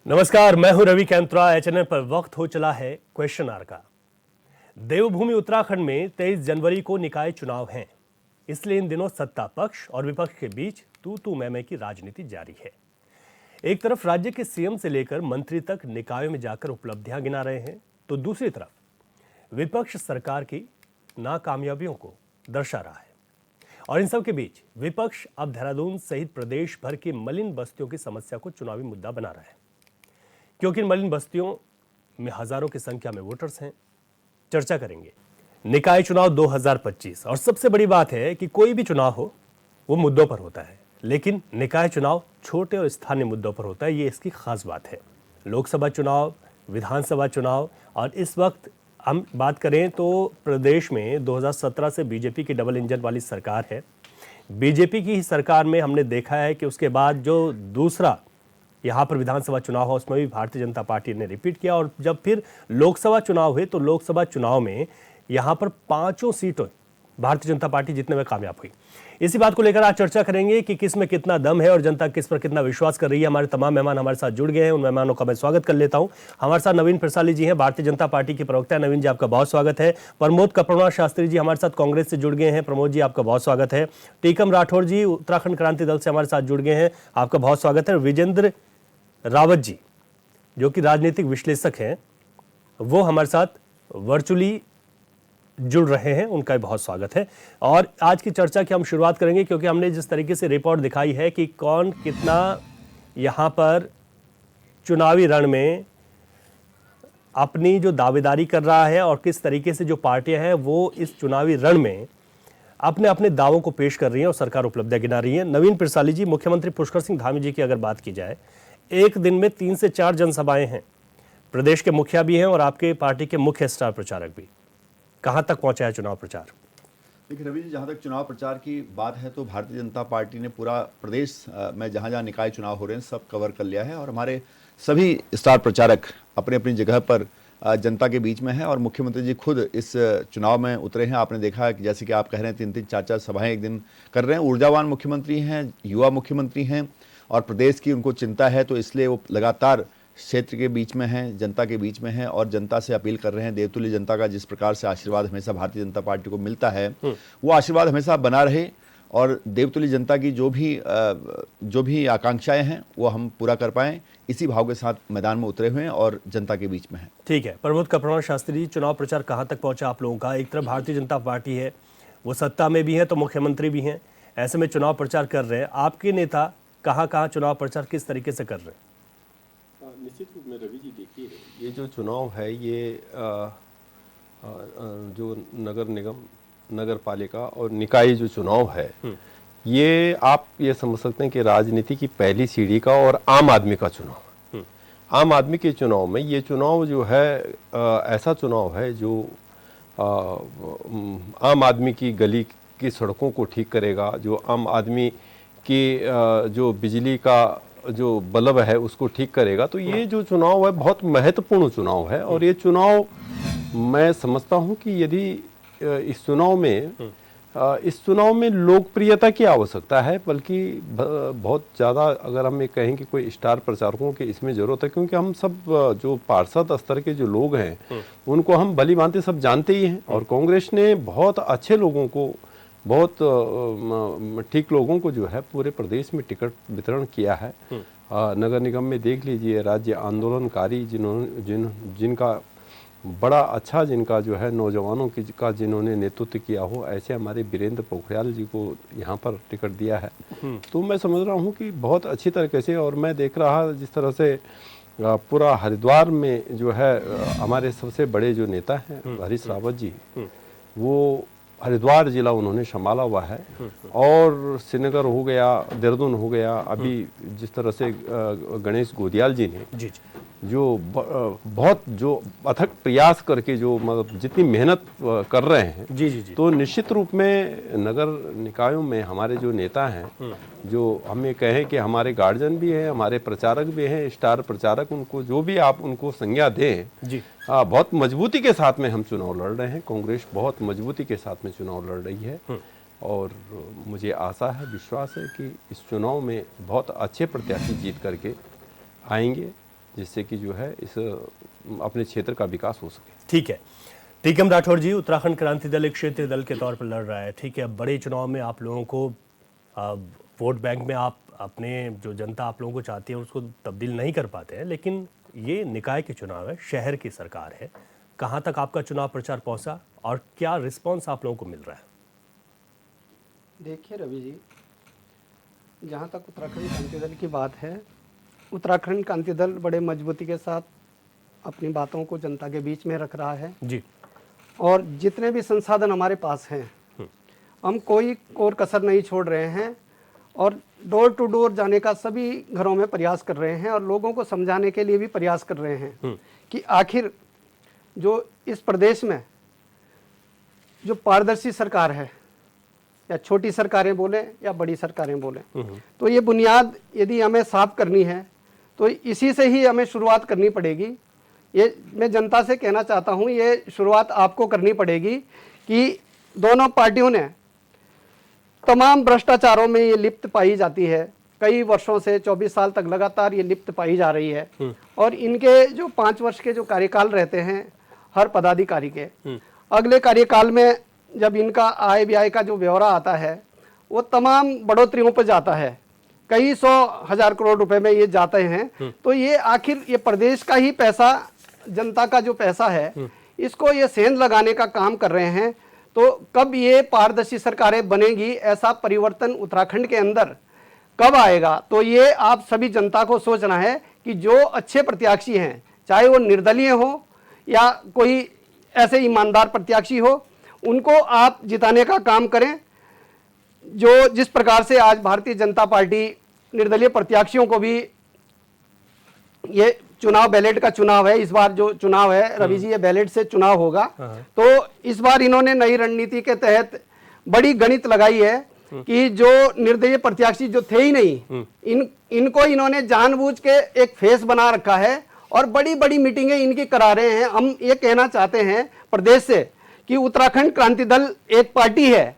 नमस्कार, मैं हूं रवि कैंत्रा। एचएनएन पर वक्त हो चला है क्वेश्चन आवर का। देवभूमि उत्तराखंड में 23 जनवरी को निकाय चुनाव हैं, इसलिए इन दिनों सत्ता पक्ष और विपक्ष के बीच तू मैं की राजनीति जारी है। एक तरफ राज्य के सीएम से लेकर मंत्री तक निकायों में जाकर उपलब्धियां गिना रहे हैं, तो दूसरी तरफ विपक्ष सरकार की नाकामयाबियों को दर्शा रहा है। और इन सब के बीच विपक्ष अब देहरादून सहित प्रदेश भर की मलिन बस्तियों की समस्या को चुनावी मुद्दा बना रहा है, क्योंकि इन मलिन बस्तियों में हजारों की संख्या में वोटर्स हैं। चर्चा करेंगे निकाय चुनाव 2025। और सबसे बड़ी बात है कि कोई भी चुनाव हो वो मुद्दों पर होता है, लेकिन निकाय चुनाव छोटे और स्थानीय मुद्दों पर होता है। ये इसकी खास बात है। लोकसभा चुनाव, विधानसभा चुनाव, और इस वक्त हम बात करें तो प्रदेश में 2017 से बीजेपी की डबल इंजन वाली सरकार है। बीजेपी की ही सरकार में हमने देखा है कि उसके बाद जो दूसरा यहाँ पर विधानसभा चुनाव हो, उसमें भी भारतीय जनता पार्टी ने रिपीट किया। और जब फिर लोकसभा चुनाव हुए तो लोकसभा चुनाव में यहाँ पर 5 सीटों भारतीय जनता पार्टी जीतने में कामयाब हुई। इसी बात को लेकर आज चर्चा करेंगे कि किस में कितना दम है और जनता किस पर कितना विश्वास कर रही है। हमारे तमाम मेहमान हमारे साथ जुड़ गए हैं, उन मेहमानों का मैं स्वागत कर लेता हूं। हमारे साथ नवीन प्रसाली जी हैं, भारतीय जनता पार्टी के प्रवक्ता। नवीन जी, आपका बहुत स्वागत है। प्रमोद कपड़वा शास्त्री जी हमारे साथ कांग्रेस से जुड़ गए हैं। प्रमोद जी, आपका बहुत स्वागत है। टीकम राठौर जी उत्तराखंड क्रांति दल से हमारे साथ जुड़ गए हैं, आपका बहुत स्वागत है। विजेंद्र रावत जी जो कि राजनीतिक विश्लेषक हैं, वो हमारे साथ वर्चुअली जुड़ रहे हैं, उनका भी बहुत स्वागत है। और आज की चर्चा की हम शुरुआत करेंगे क्योंकि हमने जिस तरीके से रिपोर्ट दिखाई है कि कौन कितना यहाँ पर चुनावी रण में अपनी जो दावेदारी कर रहा है और किस तरीके से जो पार्टियां हैं वो इस चुनावी रण में अपने अपने दावों को पेश कर रही हैं और सरकार उपलब्धियां गिना रही है। नवीन प्रसाली जी, मुख्यमंत्री पुष्कर सिंह धामी जी की अगर बात की जाए, एक दिन में 3 से 4 जनसभाएं हैं, प्रदेश के मुखिया भी हैं और आपके पार्टी के मुख्य स्टार प्रचारक भी। कहां तक पहुंचा है चुनाव प्रचार? देखिए रवि जी, जहाँ तक चुनाव प्रचार की बात है तो भारतीय जनता पार्टी ने पूरा प्रदेश में जहाँ जहाँ निकाय चुनाव हो रहे हैं सब कवर कर लिया है और हमारे सभी स्टार प्रचारक अपनी अपनी जगह पर जनता के बीच में है और मुख्यमंत्री जी खुद इस चुनाव में उतरे हैं। आपने देखा कि जैसे कि आप कह रहे हैं 3-3, 4-4 सभाएं एक दिन कर रहे हैं। ऊर्जावान मुख्यमंत्री हैं, युवा मुख्यमंत्री हैं और प्रदेश की उनको चिंता है, तो इसलिए वो लगातार क्षेत्र के बीच में हैं, जनता के बीच में हैं और जनता से अपील कर रहे हैं। देवतुल्य जनता का जिस प्रकार से आशीर्वाद हमेशा भारतीय जनता पार्टी को मिलता है वो आशीर्वाद हमेशा बना रहे और देवतुल्य जनता की जो भी आकांक्षाएं हैं वो हम पूरा कर पाएं, इसी भाव के साथ मैदान में उतरे हुए हैं और जनता के बीच में हैं। ठीक है। प्रमोद कपड़वा शास्त्री जी, चुनाव प्रचार कहाँ तक पहुंचा आप लोगों का? एक तरफ भारतीय जनता पार्टी है, वो सत्ता में भी है तो मुख्यमंत्री भी हैं, ऐसे में चुनाव प्रचार कर रहे हैं। आपके नेता कहाँ कहाँ चुनाव प्रचार किस तरीके से कर रहे हैं? निश्चित रूप में रवि जी, देखिए ये जो चुनाव है ये जो नगर निगम, नगर पालिका और निकाय जो चुनाव है ये आप ये समझ सकते हैं कि राजनीति की पहली सीढ़ी का और आम आदमी का चुनाव। आम आदमी के चुनाव में ये चुनाव जो है ऐसा चुनाव है जो आम आदमी की गली की सड़कों को ठीक करेगा, जो आम आदमी की जो बिजली का जो बल्ब है उसको ठीक करेगा। तो ये जो चुनाव है बहुत महत्वपूर्ण चुनाव है और ये चुनाव मैं समझता हूँ कि यदि इस चुनाव में लोकप्रियता की आवश्यकता है, बल्कि बहुत ज़्यादा अगर हम ये कहें कि कोई स्टार प्रचारकों की इसमें ज़रूरत है, क्योंकि हम सब जो पार्षद स्तर के जो लोग हैं उनको हम भली भांति सब जानते ही हैं और कांग्रेस ने बहुत अच्छे लोगों को, बहुत ठीक लोगों को जो है पूरे प्रदेश में टिकट वितरण किया है। नगर निगम में देख लीजिए, राज्य आंदोलनकारी जिनका बड़ा अच्छा, जिनका जो है नौजवानों का जिन्होंने नेतृत्व किया हो, ऐसे हमारे वीरेंद्र पोखरियाल जी को यहाँ पर टिकट दिया है। तो मैं समझ रहा हूँ कि बहुत अच्छी तरीके से, और मैं देख रहा जिस तरह से पूरा हरिद्वार में जो है हमारे सबसे बड़े जो नेता हैं हरीश रावत जी, वो हरिद्वार जिला उन्होंने संभाला हुआ है और श्रीनगर हो गया, देहरादून हो गया, अभी जिस तरह से गणेश गोदियाल जी ने जो बहुत जो अथक प्रयास करके जो मतलब जितनी मेहनत कर रहे हैं तो निश्चित रूप में नगर निकायों में हमारे जो नेता हैं, जो हम ये कहें कि हमारे गार्जियन भी हैं, हमारे प्रचारक भी हैं, स्टार प्रचारक, उनको जो भी आप उनको संज्ञा दें, बहुत मजबूती के साथ में हम चुनाव लड़ रहे हैं। कांग्रेस बहुत मजबूती के साथ में चुनाव लड़ रही है और मुझे आशा है, विश्वास है कि इस चुनाव में बहुत अच्छे प्रत्याशी जीत करके आएंगे जिससे कि जो है इस अपने क्षेत्र का विकास हो सके। ठीक है, टीकम राठौर जी, उत्तराखंड क्रांति दल एक क्षेत्रीय दल के तौर पर लड़ रहा है, ठीक है। बड़े चुनाव में आप लोगों को वोट बैंक में आप अपने जो जनता आप लोगों को चाहती है उसको तब्दील नहीं कर पाते हैं, लेकिन ये निकाय के चुनाव है, शहर की सरकार है। कहाँ तक आपका चुनाव प्रचार पहुंचा और क्या रिस्पांस आप लोगों को मिल रहा है? देखिए रवि जी, जहाँ तक उत्तराखंड क्रांति दल की बात है, उत्तराखंड क्रांति दल बड़े मजबूती के साथ अपनी बातों को जनता के बीच में रख रहा है जी। और जितने भी संसाधन हमारे पास हैं हम कोई कोर कसर नहीं छोड़ रहे हैं और डोर टू डोर जाने का सभी घरों में प्रयास कर रहे हैं और लोगों को समझाने के लिए भी प्रयास कर रहे हैं कि आखिर जो इस प्रदेश में जो पारदर्शी सरकार है, या छोटी सरकारें बोले या बड़ी सरकारें बोले, तो ये बुनियाद यदि हमें साफ करनी है तो इसी से ही हमें शुरुआत करनी पड़ेगी। ये मैं जनता से कहना चाहता हूँ, ये शुरुआत आपको करनी पड़ेगी कि दोनों पार्टियों ने तमाम भ्रष्टाचारों में ये लिप्त पाई जाती है, कई वर्षों से 24 साल तक लगातार ये लिप्त पाई जा रही है और इनके जो 5 वर्ष के जो कार्यकाल रहते हैं हर पदाधिकारी के, अगले कार्यकाल में जब इनका आय व्यय का जो ब्यौरा आता है वो तमाम बढ़ोतरियों पर जाता है, कई 100,000 करोड़ रुपए में ये जाते हैं। तो ये आखिर ये प्रदेश का ही पैसा, जनता का जो पैसा है, इसको ये सेंध लगाने का काम कर रहे हैं। तो कब ये पारदर्शी सरकारें बनेगी, ऐसा परिवर्तन उत्तराखंड के अंदर कब आएगा, तो ये आप सभी जनता को सोचना है कि जो अच्छे प्रत्याशी हैं, चाहे वो निर्दलीय हो या कोई ऐसे ईमानदार प्रत्याशी हो, उनको आप जिताने का काम करें। जो जिस प्रकार से आज भारतीय जनता पार्टी निर्दलीय प्रत्याशियों को भी, ये चुनाव बैलेट का चुनाव है, इस बार जो चुनाव है रवि जी ये बैलेट से चुनाव होगा, तो इस बार इन्होंने नई रणनीति के तहत बड़ी गणित लगाई है कि जो निर्दलीय प्रत्याशी जो थे ही नहीं, इनको इन्होंने जानबूझ के एक फेस बना रखा है और बड़ी बड़ी मीटिंगें इनकी करा रहे हैं। हम ये कहना चाहते हैं प्रदेश से कि उत्तराखंड क्रांति दल एक पार्टी है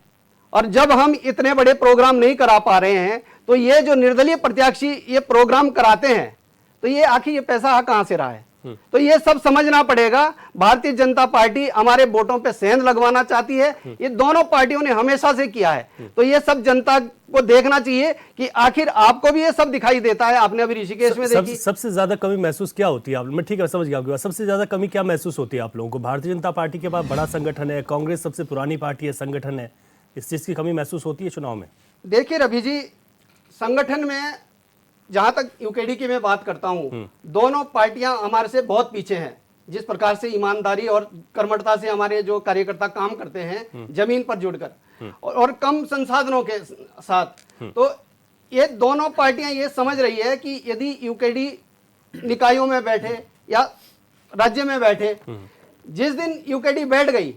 और जब हम इतने बड़े प्रोग्राम नहीं करा पा रहे हैं तो ये जो निर्दलीय प्रत्याशी ये प्रोग्राम कराते हैं, तो ये आखिर ये पैसा कहां से रहा है? तो ये सब समझना पड़ेगा। भारतीय जनता पार्टी हमारे वोटों पे सेंध लगवाना चाहती है, ये दोनों पार्टियों ने हमेशा से किया है। तो ये सब जनता को देखना चाहिए कि आखिर आपको भी ये सब दिखाई देता है। आपने अभी ऋषिकेश में देखी, सबसे ज्यादा कमी महसूस क्या होती है? मैं ठीक है, समझ गया आपकी बात। सबसे ज्यादा कमी क्या महसूस होती है आप लोगों को? भारतीय जनता पार्टी के पास बड़ा संगठन है, कांग्रेस सबसे पुरानी पार्टी है, संगठन है, इस चीज की कमी महसूस होती है चुनाव में? देखिए रवि जी, संगठन में जहां तक यूकेडी की मैं बात करता हूं, दोनों पार्टियां हमारे से बहुत पीछे हैं। जिस प्रकार से ईमानदारी और कर्मठता से हमारे जो कार्यकर्ता काम करते हैं जमीन पर जुड़कर और कम संसाधनों के साथ, तो ये दोनों पार्टियां ये समझ रही है कि यदि यूकेडी निकायों में बैठे या राज्य में बैठे, जिस दिन यूकेडी बैठ गई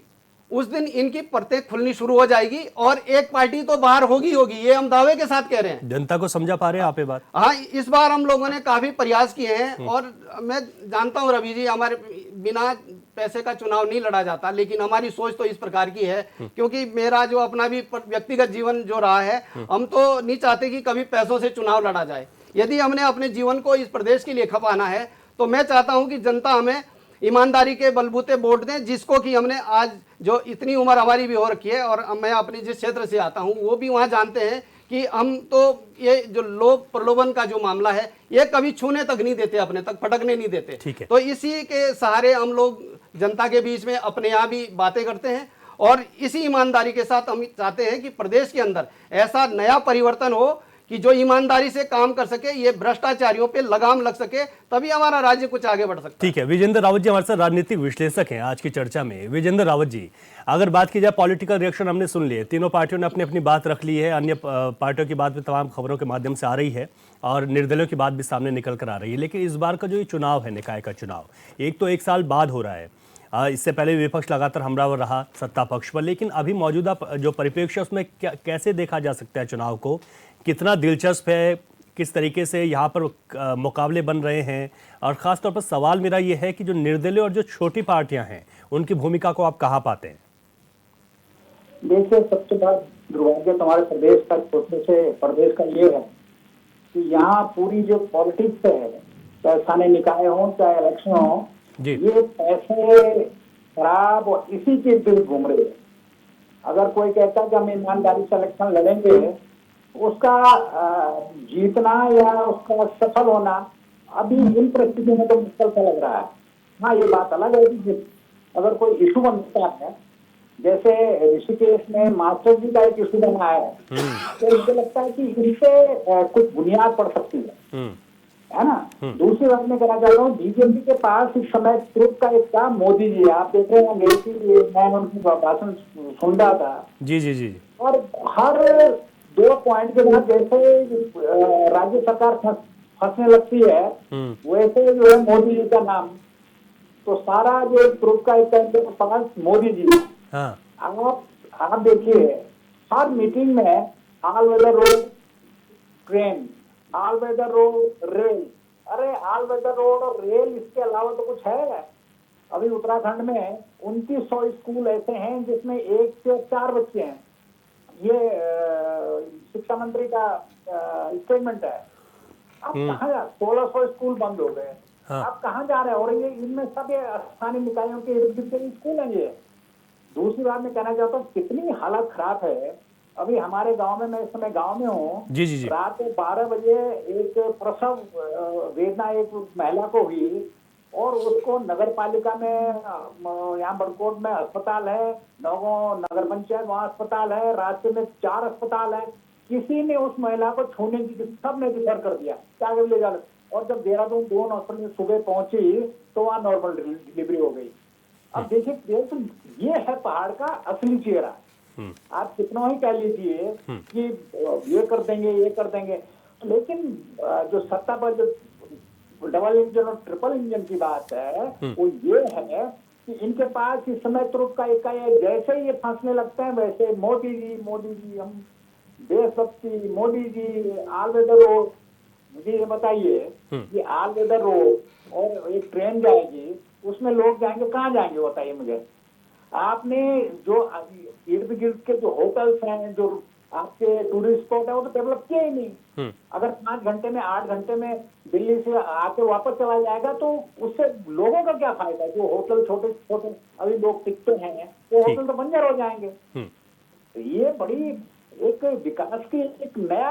उस दिन इनकी परतें खुलनी शुरू हो जाएगी और एक पार्टी तो बाहर होगी, ये हम दावे के साथ कह रहे हैं। जनता को समझा पा रहे हैं आप ये बात? हाँ, इस बार हम लोगों ने काफी प्रयास किए हैं और मैं जानता हूं रवि जी, हमारे बिना पैसे का चुनाव नहीं लड़ा जाता, लेकिन हमारी सोच तो इस प्रकार की है, क्योंकि मेरा जो अपना भी व्यक्तिगत जीवन जो रहा है, हम तो नहीं चाहते कि कभी पैसों से चुनाव लड़ा जाए। यदि हमने अपने जीवन को इस प्रदेश के लिए खपाना है तो मैं चाहता हूं कि जनता हमें ईमानदारी के बलबूते वोट दें, जिसको कि हमने आज जो इतनी उम्र हमारी भी हो रखी है और मैं अपनी जिस क्षेत्र से आता हूं वो भी वहां जानते हैं कि हम तो ये जो लोभ प्रलोभन का जो मामला है ये कभी छूने तक नहीं देते, अपने तक फटकने नहीं देते। तो इसी के सहारे हम लोग जनता के बीच में अपने यहाँ भी बातें करते हैं और इसी ईमानदारी के साथ हम चाहते हैं कि प्रदेश के अंदर ऐसा नया परिवर्तन हो कि जो ईमानदारी से काम कर सके, ये भ्रष्टाचारियों पे लगाम लग सके, तभी हमारा राज्य कुछ आगे बढ़ सकता है। ठीक है, विजेंद्र रावत जी हमारे साथ राजनीतिक विश्लेषक हैं आज की चर्चा में। विजेंद्र रावत जी, अगर बात की जाए पॉलिटिकल रिएक्शन हमने सुन लिए, तीनों पार्टियों ने अपनी अपनी बात रख ली है, अन्य पार्टियों की बात भी तमाम खबरों के माध्यम से आ रही है और निर्दलियों की बात भी सामने निकल कर आ रही है। लेकिन इस बार का जो ये चुनाव है, निकाय का चुनाव, एक तो 1 साल बाद हो रहा है, इससे पहले विपक्ष लगातार हमलावर रहा सत्ता पक्ष पर, लेकिन अभी मौजूदा जो परिप्रेक्ष्य है उसमें कैसे देखा जा सकता है चुनाव को? कितना दिलचस्प है, किस तरीके से यहाँ पर मुकाबले बन रहे हैं? और ख़ासतौर पर सवाल मेरा ये है कि जो निर्दलीय और जो छोटी पार्टियां हैं उनकी भूमिका को आप कहाँ पाते हैं? देखिए, सबसे बड़ा दुर्भाग्य हमारे प्रदेश का, छोटे से प्रदेश का ये है कि यहाँ पूरी जो पॉलिटिक्स है चाहे स्थानीय निकाय हो, चाहे इलेक्शन हो, जी। ये पैसे खराब और इसी के इर्द घूम रहे हैं। अगर कोई कहता है कि हम ईमानदारी से इलेक्शन लड़ेंगे, उसका जीतना या उसका सफल होना अभी इन परिस्थितियों में तो मुश्किल सा लग रहा है। हाँ, ये बात अलग है कि अगर कोई इशू बनता है, जैसे ऋषिकेश में मास्टर जी का एक इशू बना है, तो मुझे लगता है कि इससे कुछ बुनियाद पड़ सकती है ना। दूसरी बात मैं कहना चाहता हूँ, बीजेपी के पास इस समय ट्रुप का एक काम मोदी जी है। आप देख रहे होंगे कि मैं उनकी भाषण सुन रहा था, जी जी जी। और हर 2 पॉइंट के बाद जैसे राज्य सरकार फंसने लगती है, वैसे जो है मोदी जी का नाम, तो सारा जो ग्रुप का एक पास मोदी जी। हाँ। आप देखिए, हर मीटिंग में all weather road train, all weather road rail. अरे ऑल वेदर रोड और रेल, इसके अलावा तो कुछ है? अभी उत्तराखंड में 2900 स्कूल ऐसे हैं जिसमें 1 से 4 बच्चे हैं। ये शिक्षा मंत्री का स्टेटमेंट है। अब कहाँ जा, 1600 स्कूल बंद हो गए। हाँ। अब कहाँ जा रहे हैं? और ये इनमें सब ये स्थानीय निकायों के इर्द गिर्द के स्कूल हैं ये। दूसरी बात मैं कहना चाहता हूँ, कितनी हालत खराब है। अभी हमारे गांव में, मैं इस समय गांव में हूँ, जी जी जी। रात 12 बजे एक प्रसव वेदना एक महिला को हुई, और उसको नगर पालिका में, यहाँ बड़कोट में अस्पताल है, नौगांव नगर पंचायत वहाँ अस्पताल है, रास्ते में 4 अस्पताल है, किसी ने उस महिला को छूने की, सबने रिफर कर दिया, क्या ले जा। और जब देहरादून 2 हॉस्पिटल में सुबह पहुंची तो वहाँ नॉर्मल डिलीवरी हो गई। अब देखिए, तो ये है पहाड़ का असली चेहरा। आप कितना ही कह लीजिए कि ये कर देंगे, ये कर देंगे, लेकिन जो सत्ता पर जो डबल इंजन और ट्रिपल इंजन की बात है, वो ये है कि इनके पास इस समय तुरुप का एक जैसे ही ये फंसने लगते हैं, वैसे मोदी जी हम देशभक्ति, Modi ji all weather road. मुझे ये बताइए कि ऑल वेदर रोड और एक ट्रेन जाएगी, उसमें लोग जाएंगे, कहाँ जाएंगे बताइए मुझे। आपने जो इर्द गिर्द के जो होटल्स हैं, जो आपके टूरिस्ट स्पॉट है, वो तो डेवलप किया ही नहीं। अगर 5 घंटे में, 8 घंटे में दिल्ली से आके वापस चला जाएगा, तो उससे लोगों का क्या फायदा? जो होटल छोटे छोटे अभी लोग टिकते हैं, वो होटल तो बंजर हो जाएंगे। तो ये बड़ी एक विकास की एक नया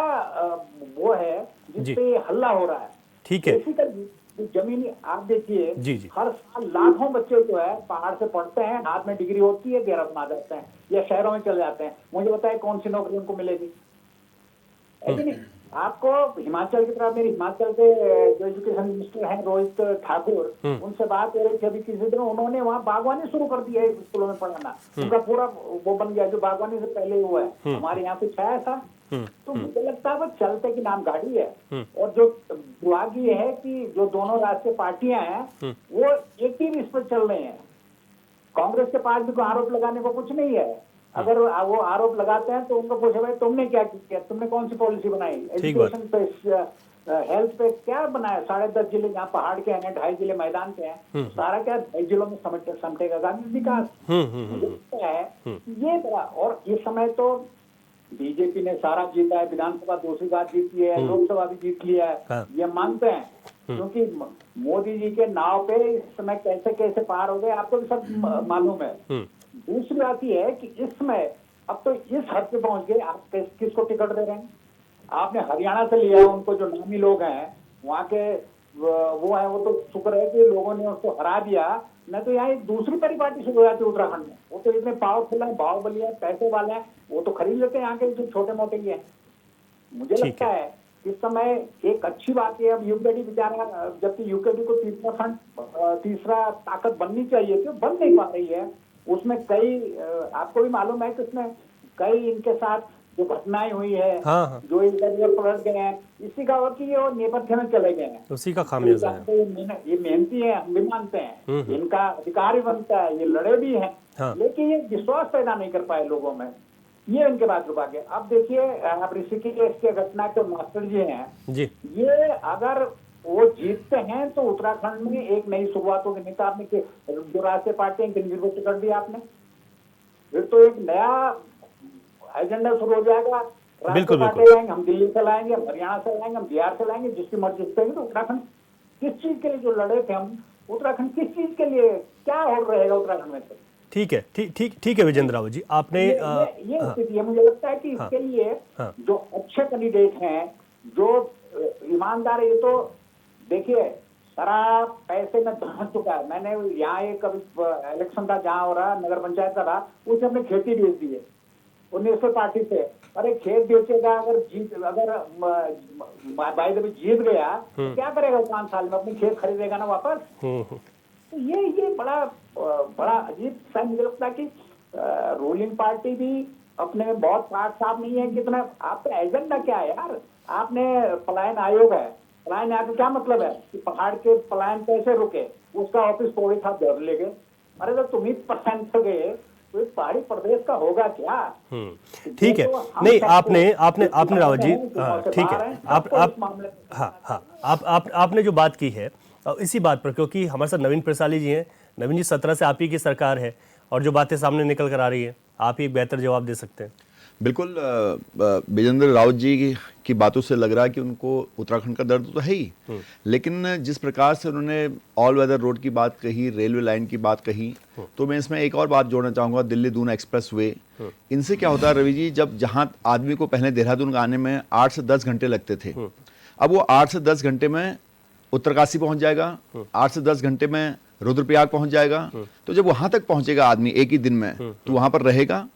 वो है जिसपे हल्ला हो रहा है। ठीक है। बेसिकली जमीनी, आप देखिए, जी जी। हर साल लाखों बच्चे जो है पहाड़ से पढ़ते हैं, हाथ में डिग्री होती है, देहरादून आ जाते हैं या शहरों में चले जाते हैं। मुझे बताए कौन सी नौकरी उनको मिलेगी? है कि नहीं? आपको हिमाचल की तरफ, मेरे हिमाचल के जो एजुकेशन मिनिस्टर हैं रोहित ठाकुर, उनसे बात हो रही थी अभी किसी दिन, उन्होंने वहाँ बागवानी शुरू कर दिया है स्कूलों में पढ़ाना। उनका पूरा वो बन गया जो बागवानी से पहले हुआ है। हमारे यहाँ कुछ है ऐसा? तो मुझे लगता है वो चलते की नाम गाड़ी है। और जो दुआगी है कि जो दोनों राष्ट्रीय पार्टियां हैं, वो एक ही इस पर चल रहे हैं। कांग्रेस के पास भी कोई आरोप लगाने को कुछ नहीं है। अगर वो आरोप लगाते हैं तो उनको पूछे, भाई तुमने क्या किया, तुमने कौन सी पॉलिसी बनाई, एजुकेशन पे, हेल्थ पे क्या बनाया? 10.5 जिले जहाँ पहाड़ के हैं, 2.5 जिले मैदान के हैं, सारा क्या 2 जिलों में समेटेगा ग्रामीण विकास? है ये बड़ा। और इस समय तो बीजेपी ने सारा जीता है, विधानसभा दूसरी बार जीती है, लोकसभा भी जीत लिया है, ये मानते हैं, क्योंकि मोदी जी के नाव पे इस समय कैसे कैसे पार हो गए, आपको भी सब मालूम है। दूसरी बात यह है कि इस समय अब तो इस हद पे पहुंच गए, आप किसको टिकट दे रहे हैं? आपने हरियाणा से लिया, उनको जो नामी लोग हैं वहाँ के वो है, वो तो शुक्र है कि लोगों ने उसको हरा दिया, नहीं तो यहाँ एक दूसरी परिपाटी शुरू हो जाती है उत्तराखंड में। वो तो इतने पावरफुल है, बाहुबली है, पैसे वाले हैं, वो तो खरीद लेते हैं यहाँ के जो छोटे मोटे ही हैं। मुझे लगता है इस समय एक अच्छी बात है, अब यूकेडी बेचारा, जबकि यूकेडी को तीसरा ताकत बननी चाहिए थी, बन नहीं पा रही है। उसमें कई आपको भी मालूम है कि उसमें कई इनके साथ जो घटनाएं हुई है, जो इधर पलट गए हैं, इसी का और कि ये नेपथ्य में चले गए हैं, उसी का खामियाजा है। ये मेहनती है, हम भी मानते हैं, इनका अधिकार भी बनता है, ये लड़े भी हैं, लेकिन ये विश्वास पैदा नहीं कर पाए लोगों में, ये इनके बाद रुका गया। अब देखिए, अब ऋषिकेश के घटना के मास्टर जी हैं जी, ये अगर वो जीतते हैं तो उत्तराखंड में एक नई शुरुआत होगी। नहीं तो आपने जो राष्ट्रीय पार्टी को टिकट दिया आपने, फिर तो एक नया एजेंडा शुरू हो जाएगा। बिल्कुल लाएंगे, हम दिल्ली से लाएंगे, हम हरियाणा से लाएंगे, हम बिहार से लाएंगे, जिसकी मर्जी से तो उत्तराखंड किस चीज के लिए जो लड़े थे हम, उत्तराखंड किस चीज के लिए, क्या हो रहेगा उत्तराखंड में? ठीक है, ठीक है विजेंद्र रावत जी, आपने ये स्थिति है। मुझे लगता है कि इसके लिए जो अच्छे कैंडिडेट हैं, जो ईमानदार है, ये तो देखिए सारा पैसे में धंस चुका है। मैंने यहाँ एक इलेक्शन था जहाँ हो रहा, नगर पंचायत का था, उसे अपनी खेती बेच दी है वो नेशनल पार्टी से। अरे खेत बेचेगा, अगर बाय द वे जीत गया तो क्या करेगा 5 साल में? अपनी खेत खरीदेगा ना वापस। तो ये बड़ा अजीब सा मुझे लगता है कि रूलिंग पार्टी भी अपने में बहुत पार्ट साफ नहीं है। कितना आपका एजेंडा क्या है यार? आपने पलायन आयोग है, पलायन आयोग का क्या मतलब है कि पहाड़ के पलायन कैसे रुके? उसका ऑफिस तोड़े था, घर ले गए। अरे जब तुम ही पसंद गए तो इस पहाड़ी प्रदेश का होगा क्या? ठीक है, नहीं आपने रावत जी, ठीक है, आपने जो बात की है इसी बात पर, क्योंकि हमारे साथ नवीन प्रसाली जी हैं। नवीन जी, 17 से आप ही की सरकार है और जो बातें सामने निकल कर आ रही है, आप ही एक बेहतर जवाब दे सकते हैं। बिल्कुल, विजेंद्र रावत जी की बातों से लग रहा है कि उनको उत्तराखंड का दर्द तो है ही, लेकिन जिस प्रकार से उन्होंने ऑल वेदर रोड की बात कही, रेलवे लाइन की बात कही, तो मैं इसमें एक और बात जोड़ना चाहूँगा, दिल्ली दून एक्सप्रेस वे। इनसे क्या होता है रवि जी, जब जहाँ आदमी को पहले देहरादून आने में 8 से 10 घंटे लगते थे, अब वो 8 से 10 घंटे में उत्तरकाशी पहुंच जाएगा, 8 से 10 घंटे में रुद्रप्रयाग पहुंच जाएगा। तो जब वहां तक पहुंचेगा आदमी एक ही दिन में, तो वहां पर रहेगा,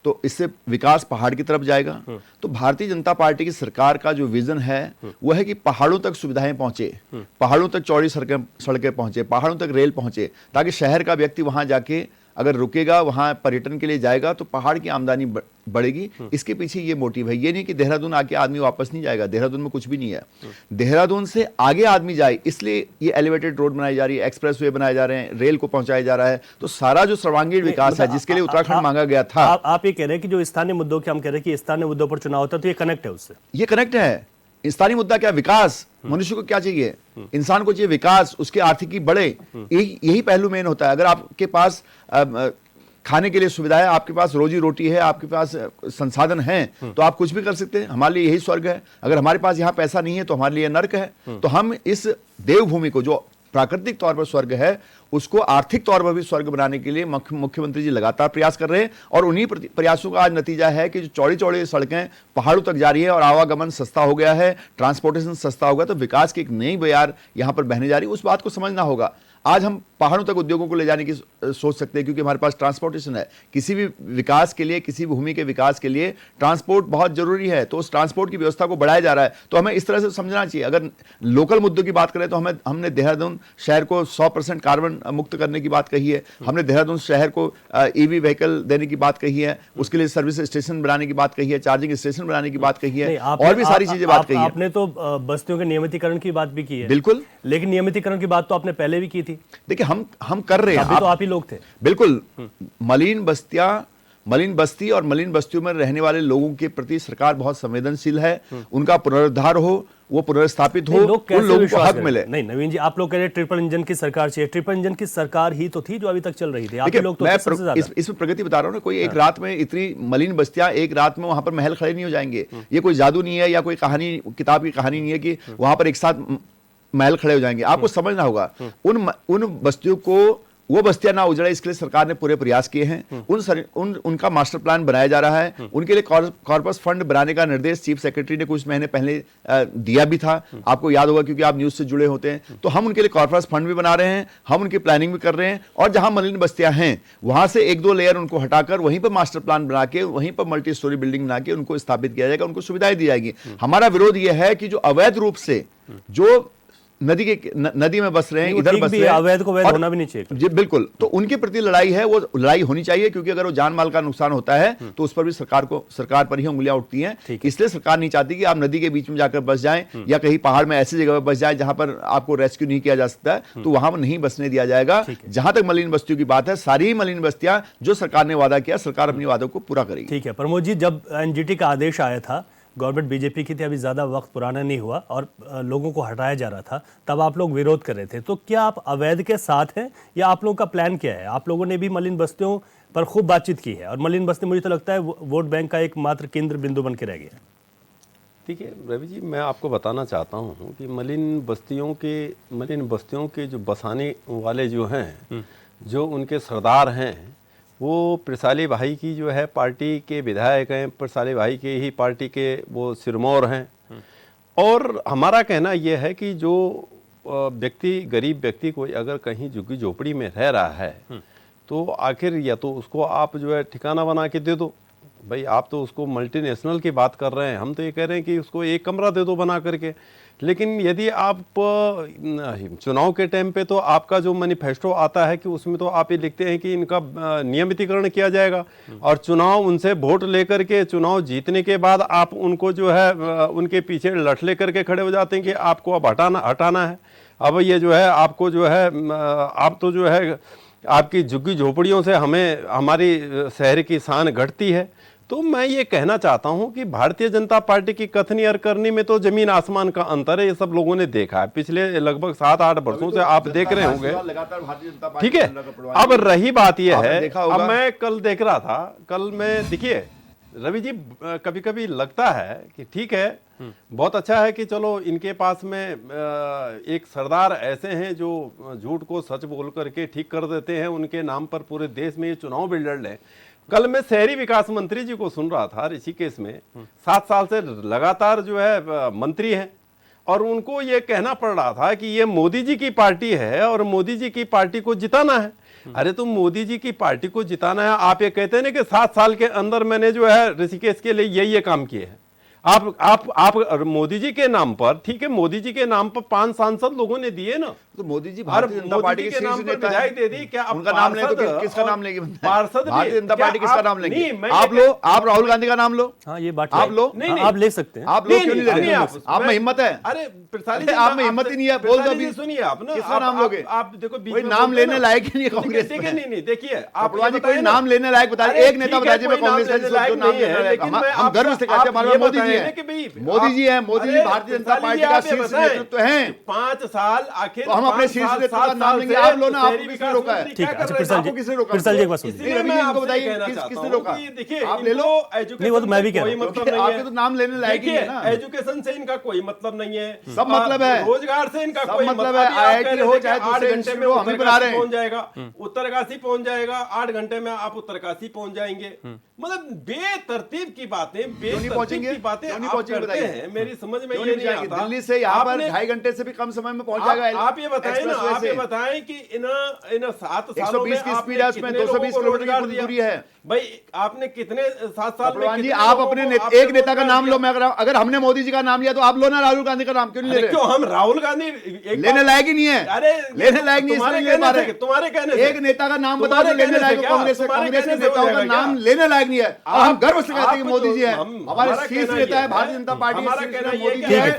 तो इससे विकास पहाड़ की तरफ जाएगा। तो भारतीय जनता पार्टी की सरकार का जो विजन है वह है कि पहाड़ों तक सुविधाएं पहुंचे, पहाड़ों तक चौड़ी सड़कें पहुंचे, पहाड़ों तक रेल पहुंचे, ताकि शहर का व्यक्ति वहां जाके अगर रुकेगा, वहां पर्यटन के लिए जाएगा, तो पहाड़ की आमदनी बढ़ेगी। इसके पीछे ये मोटिव है। ये नहीं कि देहरादून आके आदमी वापस नहीं जाएगा, देहरादून में कुछ भी नहीं है। देहरादून से आगे आदमी जाए, इसलिए ये एलिवेटेड रोड बनाई जा रही है, एक्सप्रेस वे बनाए जा रहे हैं, रेल को पहुंचाया जा रहा है। तो सारा जो सर्वांगीण विकास है, जिसके लिए उत्तराखंड मांगा गया था। आप ये कह रहे हैं कि जो स्थानीय मुद्दों की हम कह रहे हैं कि स्थानीय मुद्दों पर चुनाव होता है, तो ये कनेक्ट है उससे। ये कनेक्ट है। स्थानीय मुद्दा क्या? विकास। मनुष्य को क्या चाहिए? इंसान को चाहिए विकास, उसके आर्थिकी बढ़े। यही पहलू मेन होता है। अगर आपके पास खाने के लिए सुविधा है, आपके पास रोजी रोटी है, आपके पास संसाधन हैं, तो आप कुछ भी कर सकते हैं। हमारे लिए यही स्वर्ग है। अगर हमारे पास यहाँ पैसा नहीं है तो हमारे लिए नर्क है। तो हम इस देवभूमि को, जो प्राकृतिक तौर पर स्वर्ग है, उसको आर्थिक तौर पर भी स्वर्ग बनाने के लिए मुख्यमंत्री जी लगातार प्रयास कर रहे हैं। और उन्हीं प्रयासों का आज नतीजा है कि जो चौड़ी चौड़ी सड़कें पहाड़ों तक जा रही है और आवागमन सस्ता हो गया है, ट्रांसपोर्टेशन सस्ता हो गया, तो विकास की एक नई बयार यहाँ पर बहने जा रही है। उस बात को समझना होगा। आज हम पहाड़ों तक उद्योगों को ले जाने की सोच सकते हैं, क्योंकि हमारे पास ट्रांसपोर्टेशन है। किसी भी विकास के लिए, किसी भी भूमि के विकास के लिए ट्रांसपोर्ट बहुत जरूरी है। तो उस ट्रांसपोर्ट की व्यवस्था को बढ़ाया जा रहा है। तो हमें इस तरह से समझना चाहिए। अगर लोकल मुद्दों की बात करें तो हमने देहरादून शहर को 100% कार्बन मुक्त करने की बात कही है। हमने देहरादून शहर को ईवी व्हीकल देने की बात कही है, उसके लिए सर्विस स्टेशन बनाने की बात कही है, चार्जिंग स्टेशन बनाने की बात कही है, और भी सारी चीजें बात कही है। आपने तो बस्तियों के नियमितीकरण की बात भी की है। बिल्कुल, लेकिन नियमितीकरण की बात तो आपने पहले भी की थी। देखिए, हम कर रहे हैं। तो आप ही लोग थे। बिल्कुल। मलिन बस्ती और मलिन बस्तियों में रहने वाले लोगों के प्रति सरकार बहुत संवेदनशील है। उनका पुनरुद्धार हो, वो पुनर्स्थापित हो, उन लोगों को हक मिले। नहीं नवीन जी, आप लोग कह रहे हैं ट्रिपल इंजन की सरकार चाहिए। ट्रिपल इंजन की सरकार ही तो थी जो अभी तक चल रही थी। आप लोग तो इसमें प्रगति बता रहा हूं ना। कोई एक रात में इतनी मलिन बस्तियां, एक रात में वहां पर महल खड़े नहीं हो जाएंगे। ये कोई जादू नहीं है, या कोई कहानी, किताब की कहानी नहीं है कि वहां पर एक साथ महल खड़े हो जाएंगे। आपको समझना होगा, उन बस्तियों को, वो बस्तियां ना उजड़े, इसके लिए सरकार ने पूरे प्रयास किए हैं। उनका मास्टर प्लान बनाया जा रहा है। उनके लिए कॉर्पस फंड बनाने का निर्देश चीफ सेक्रेटरी ने कुछ महीने पहले दिया भी था। आपको याद होगा, क्योंकि आप न्यूज से जुड़े होते हैं। तो हम उनके लिए कॉर्पस फंड भी बना रहे हैं, हम उनकी प्लानिंग भी कर रहे हैं। और जहां मलिन बस्तियां हैं, वहां से 1-2 लेयर उनको हटाकर वहीं पर मास्टर प्लान बना के, वहीं पर मल्टी स्टोरी बिल्डिंग बना के उनको स्थापित किया जाएगा, उनको सुविधाएं दी जाएगी। हमारा विरोध यह है कि जो अवैध रूप से जो नदी में बस रहे हैं, इधर बस रहे हैं, अवैध को वैध होना भी नहीं चाहिए। जी बिल्कुल। तो उनके प्रति लड़ाई है, वो लड़ाई होनी चाहिए, क्योंकि अगर वो जान माल का नुकसान होता है तो उस पर भी सरकार पर ही उंगलियां उठती हैं। इसलिए सरकार नहीं चाहती कि आप नदी के बीच में जाकर बस जाएं, या कहीं पहाड़ में ऐसी जगह पर बस जाएं जहां पर आपको रेस्क्यू नहीं किया जा सकता है, तो वहां पर नहीं बसने दिया जाएगा। जहां तक मलिन बस्तियों की बात है, सारी मलिन बस्तियां जो सरकार ने वादा किया, सरकार अपने वादों को पूरा करेगी। ठीक है प्रमोद जी, जब एनजीटी का आदेश आया था, गवर्नमेंट बीजेपी की थी, अभी ज़्यादा वक्त पुराना नहीं हुआ और लोगों को हटाया जा रहा था, तब आप लोग विरोध कर रहे थे। तो क्या आप अवैध के साथ हैं, या आप लोगों का प्लान क्या है? आप लोगों ने भी मलिन बस्तियों पर खूब बातचीत की है, और मलिन बस्ती मुझे तो लगता है वोट बैंक का एक मात्र केंद्र बिंदु बन के रह गया। देखिए रवि जी, मैं आपको बताना चाहता हूँ कि मलिन बस्तियों के जो बसाने वाले जो हैं, जो उनके सरदार हैं, वो प्रसाली भाई की जो है पार्टी के विधायक हैं, प्रसाली भाई के ही पार्टी के वो सिरमौर हैं। और हमारा कहना यह है कि जो व्यक्ति, गरीब व्यक्ति कोई अगर कहीं झुग्गी झोपड़ी में रह रहा है तो आखिर या तो उसको आप जो है ठिकाना बना के दे दो। भाई आप तो उसको मल्टीनेशनल की बात कर रहे हैं, हम तो ये कह रहे हैं कि उसको एक कमरा दे दो बना करके। लेकिन यदि आप चुनाव के टाइम पे तो आपका जो मैनिफेस्टो आता है कि उसमें तो आप ये लिखते हैं कि इनका नियमितीकरण किया जाएगा, और चुनाव उनसे वोट लेकर के चुनाव जीतने के बाद आप उनको जो है उनके पीछे लठ लेकर के खड़े हो जाते हैं कि आपको अब हटाना है। अब ये जो है आपको जो है आप तो जो है आपकी झुग्गी झोपड़ियों से हमारी शहर की शान घटती है। तो मैं ये कहना चाहता हूं कि भारतीय जनता पार्टी की कथनी और करनी में तो जमीन आसमान का अंतर है। ये सब लोगों ने देखा है पिछले लगभग 7-8 वर्षों से, आप देख रहे होंगे। लगातार भारतीय जनता पार्टी ठीक है, अब रही बात यह है, अब मैं कल देख रहा था, कल में देखिए रवि जी, कभी कभी लगता है कि ठीक है, बहुत अच्छा है कि चलो इनके पास में एक सरदार ऐसे हैं जो झूठ को सच बोल करके ठीक कर देते हैं, उनके नाम पर पूरे देश में ये चुनाव भी लड़ लें। कल मैं शहरी विकास मंत्री जी को सुन रहा था, ऋषिकेश में 7 साल से लगातार जो है मंत्री हैं, और उनको ये कहना पड़ रहा था कि ये मोदी जी की पार्टी है और मोदी जी की पार्टी को जिताना है। अरे तुम मोदी जी की पार्टी को जिताना है, आप ये कहते हैं ना कि 7 साल के अंदर मैंने जो है ऋषिकेश के लिए ये काम किए हैं। आप मोदी जी के नाम पर, ठीक है, मोदी जी के नाम पर 5 सांसद लोगों ने दिए ना, तो मोदी जी भारतीय जनता पार्टी के नाम पर विधायक दे दी। क्या उनका नाम लें तो किसका नाम लेंगे? पार्षद भारतीय जनता पार्टी किसका नाम लेंगे? आप लो, आप राहुल गांधी का नाम लो। हाँ, ये बात आप लो, आप ले सकते हैं। आप लोग क्यों नहीं ले रहे? आप में हिम्मत है? अरे आप में हिम्मत ही नहीं है, बोल दो अभी। सुनिए आप ना, किसका नाम लोगे? आप देखो कोई नाम लेने लायक ही नहीं है कांग्रेस में। नहीं, देखिए आप कोई नाम लेने लायक बताइए, एक नेता बताइए कांग्रेस का जो नाम लेने लायक। हम गर्व से कहते हैं हमारे मोदी जी हैं, मोदी जी हैं, मोदी जी भारतीय जनता पार्टी का शीर्ष नेतृत्व हैं। 5 साल आखिर हम अपने शीर्ष नेतृत्व का नाम लेंगे। आप लो ना, आपको किसने रोका है? ठीक है, अच्छा किसने रोका? प्रसाद जी एक बात सुनिए, इनको बताइए किसने रोका? देखिए आप ले लो। नहीं, वो तो मैं भी कह रहा हूं, आपके तो नाम लेने लायक ही है ना। एजुकेशन से इनका कोई मतलब नहीं है, सब मतलब है। रोजगार से इनका कोई मतलब है। IIT हो चाहे दूसरे इंस्टीट्यूट हो, हम ही बना रहे हैं। पहुंच जाएगा, उत्तरकाशी पहुंच जाएगा, 8 घंटे में आप उत्तरकाशी पहुंच जाएंगे। मतलब बेतरतीब की बातें, बेतरतीब की बातें आप करते हैं, मेरी समझ में ये नहीं आता। दिल्ली से यहाँ पर 2.5 घंटे से भी कम समय में पहुंच जाएगा। आप ये बताएं ना, आप ये बताएं कि इन 7 सालों में 120 की स्पीड है, उसमें 220 किलोमीटर की दूरी है। भाई आपने कितने 7 साल में जी, आप अपने एक नेता का नाम लो। मैं अगर हमने मोदी जी का नाम लिया तो आप लो ना राहुल गांधी का नाम, क्यों नहीं ले रहे? क्यों हम राहुल गांधी लेने लायक ही नहीं है। अरे लेने लायक नहीं, तुम्हारे कहने से एक नेता का नाम बता दो लेने लायक। कांग्रेस के नेताओं का नाम लेने लायक नहीं है। हम गर्व से कहते हैं कि मोदी जी है हमारे शीर्ष नेता है, भारतीय जनता पार्टी के शीर्ष नेता मोदी जी है,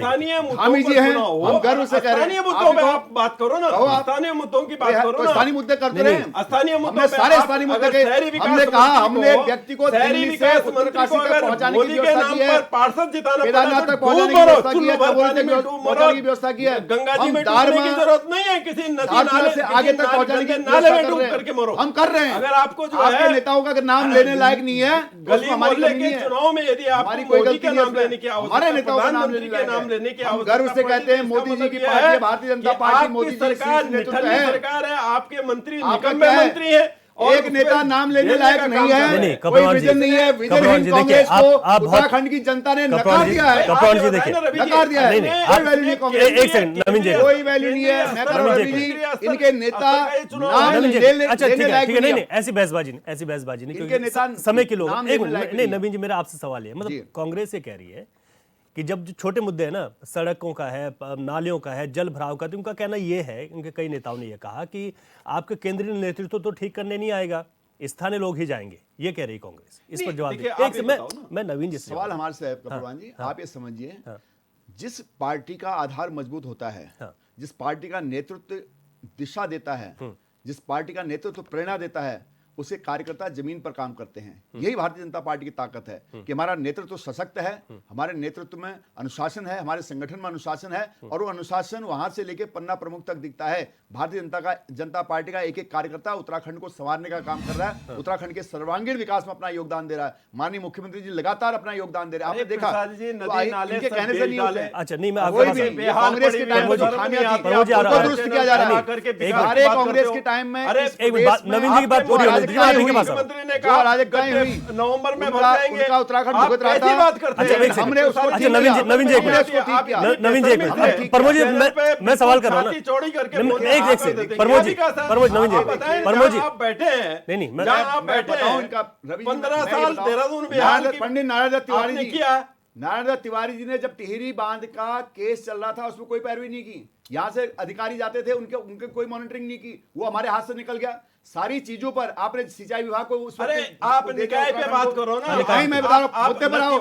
हामी जी हैं। हम गर्व से कह रहे हैं। स्थानीय मुद्दों पे आप बात करो ना, स्थानीय मुद्दों की बात करो ना। स्थानीय मुद्दे करते रहे, स्थानीय मुद्दों पे सारे स्थानीय मुद्दे। हमने कहा हमने व्यक्ति को दिल्ली से उत्तरकाशी तक पहुंचाने की व्यवस्था की है, पार्षद जिताना, केदारनाथ तक पहुंचाने की व्यवस्था की है, पहुंचाने की व्यवस्था की है। गंगा जी में डूबने की जरूरत नहीं है, किसी नदी नाले से आगे तक पहुंचाने की नाले में डूब करके मरो। हम कर रहे हैं। अगर आपको जो आपके है नेताओं का नाम लेने लायक नहीं है, गली मोहल्ले के चुनाव में यदि आप मोदी का नाम लेने की आवश्यकता, हमारे नेताओं का नाम लेने की आवश्यकता, गर्व से कहते हैं मोदी जी की पार्टी भारतीय जनता पार्टी, मोदी जी सरकार सरकार है, आपके मंत्री निकम्मे मंत्री है, एक नेता नाम लेने लायक नहीं है। नहीं, कोई विजन नहीं है। विजनहीन कांग्रेस को उत्तराखंड की जनता ने नकार दिया है। कप्तान जी देखिए, नकार दिया है। कोई वैल्यू नहीं कांग्रेस, एक सेकंड नवीन जी, कोई वैल्यू नहीं है। मैं कह रहा हूं रवि जी, इनके नेता नाम नवीन जी, लेने अच्छा ठीक है, लायक ठीक है, नहीं नहीं ऐसी बहसबाजी नहीं, इनके नेता क्योंकि समय के लोग। नाम एक लेने लायक नहीं नवीन जी, मेरा आपसे सवाल है, मतलब कांग्रेस ये कह रही है कि जब जो छोटे मुद्दे हैं ना, सड़कों का है, नालियों का है, जल भराव का, तो उनका कहना ये है, उनके कई नेताओं ने ये कहा कि आपके केंद्रीय नेतृत्व तो ठीक करने नहीं आएगा, स्थानीय लोग ही जाएंगे, ये कह रही कांग्रेस। इस पर जवाब दीजिए। मैं नवीन जी, सवाल हमारे से है कपूरवान जी, आप ये समझिए, जिस पार्टी का आधार मजबूत होता है, जिस पार्टी का नेतृत्व दिशा देता है, जिस पार्टी का नेतृत्व प्रेरणा देता है, उसे कार्यकर्ता जमीन पर काम करते हैं। यही भारतीय जनता पार्टी की ताकत है कि हमारा नेतृत्व सशक्त है, हमारे नेतृत्व में अनुशासन है, हमारे संगठन में अनुशासन है, और वो अनुशासन वहां से लेके पन्ना प्रमुख तक दिखता है। भारतीय जनता पार्टी का एक एक कार्यकर्ता उत्तराखंड को संवारने का काम कर रहा है, उत्तराखंड के सर्वांगीण विकास में अपना योगदान दे रहा है। माननीय मुख्यमंत्री जी लगातार अपना योगदान दे रहे हैं। आपने देखा इनके कहने से नहीं होते। अच्छा नहीं, मैं कोई आपके भी कांग्रेस के टाइम में जो खामियां थी उसको दुरुस्त किया जा रहा है। सारे कांग्रेस के टाइम में एक बात नवीन जी की बात पूरी होने दीजिए, आप इनके पास आओ। नवंबर में उनका उत्तराखंड भुगत रहा था। अच्छा हमने उसको अच्छा नवीन जी एक मिनट, नवीन जी एक मिनट, प्रमोद जी मैं सवाल कर रहा हूँ ना, एक सेकंड, प्रमोद जी नवीन जी प्रमोद जी बैठे हैं, नहीं नहीं मैं आप बैठे हैं 15 साल देहरादून बिहार पंडित नारायण दत्त तिवारी आपने जी किया। नारायण दत्त तिवारी जी ने जब टिहरी बांध का केस चल रहा था उसमें कोई पैरवी नहीं की। यहाँ से अधिकारी जाते थे, उनके कोई मॉनिटरिंग नहीं की, वो हमारे हाथ से निकल गया। सारी चीजों पर आपने सिंचाई विभाग को उस अरे आप निकाय पे बात करो ना। निकाय मैं बता रहा हूं, मुद्दे पर आओ।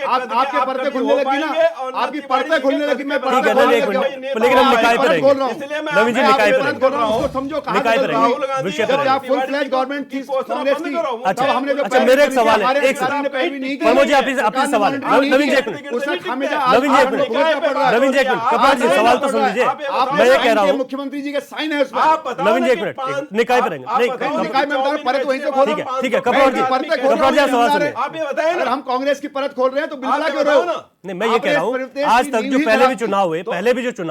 आपके पर्दे खुलने लगी ना, आपकी पर्दे खुलने लगी, मैं ठीक है ना, एक मिनट, लेकिन हम निकाय पे रहेंगे। नवीन जी निकाय पे रहेंगे, समझो निकाय पे रहेंगे, विषय पे जब फुल फ्लैज गवर्नमेंट थी कांग्रेस की, अच्छा हमने जो अच्छा मेरा एक सवाल है, एक सरकार ने पैरवी नहीं की। प्रमोद जी आपकी सवाल है, नवीन जी एक मिनट, उसका खामियाजा नवीन जी एक मिनट, नवीन जी एक मिनट, कपाल जी सवाल तो सुन लीजिए। मैं ये कह रहा हूँ मुख्यमंत्री जी के साइन है उसमें। नवीन जी एक मिनट, निकाय पे रहेंगे, नहीं निकाय में बता रहा हूं, परत वहीं से खोलो। ठीक है कपड़ा जी कपड़ा जी सवाल सुनिए। आप ये बताएं अगर हम कांग्रेस की परत खोल रहे हैं तो बिल्कुल क्यों रहो। नहीं मैं ये कह रहा हूँ, आज तक जो पहले भी चुनाव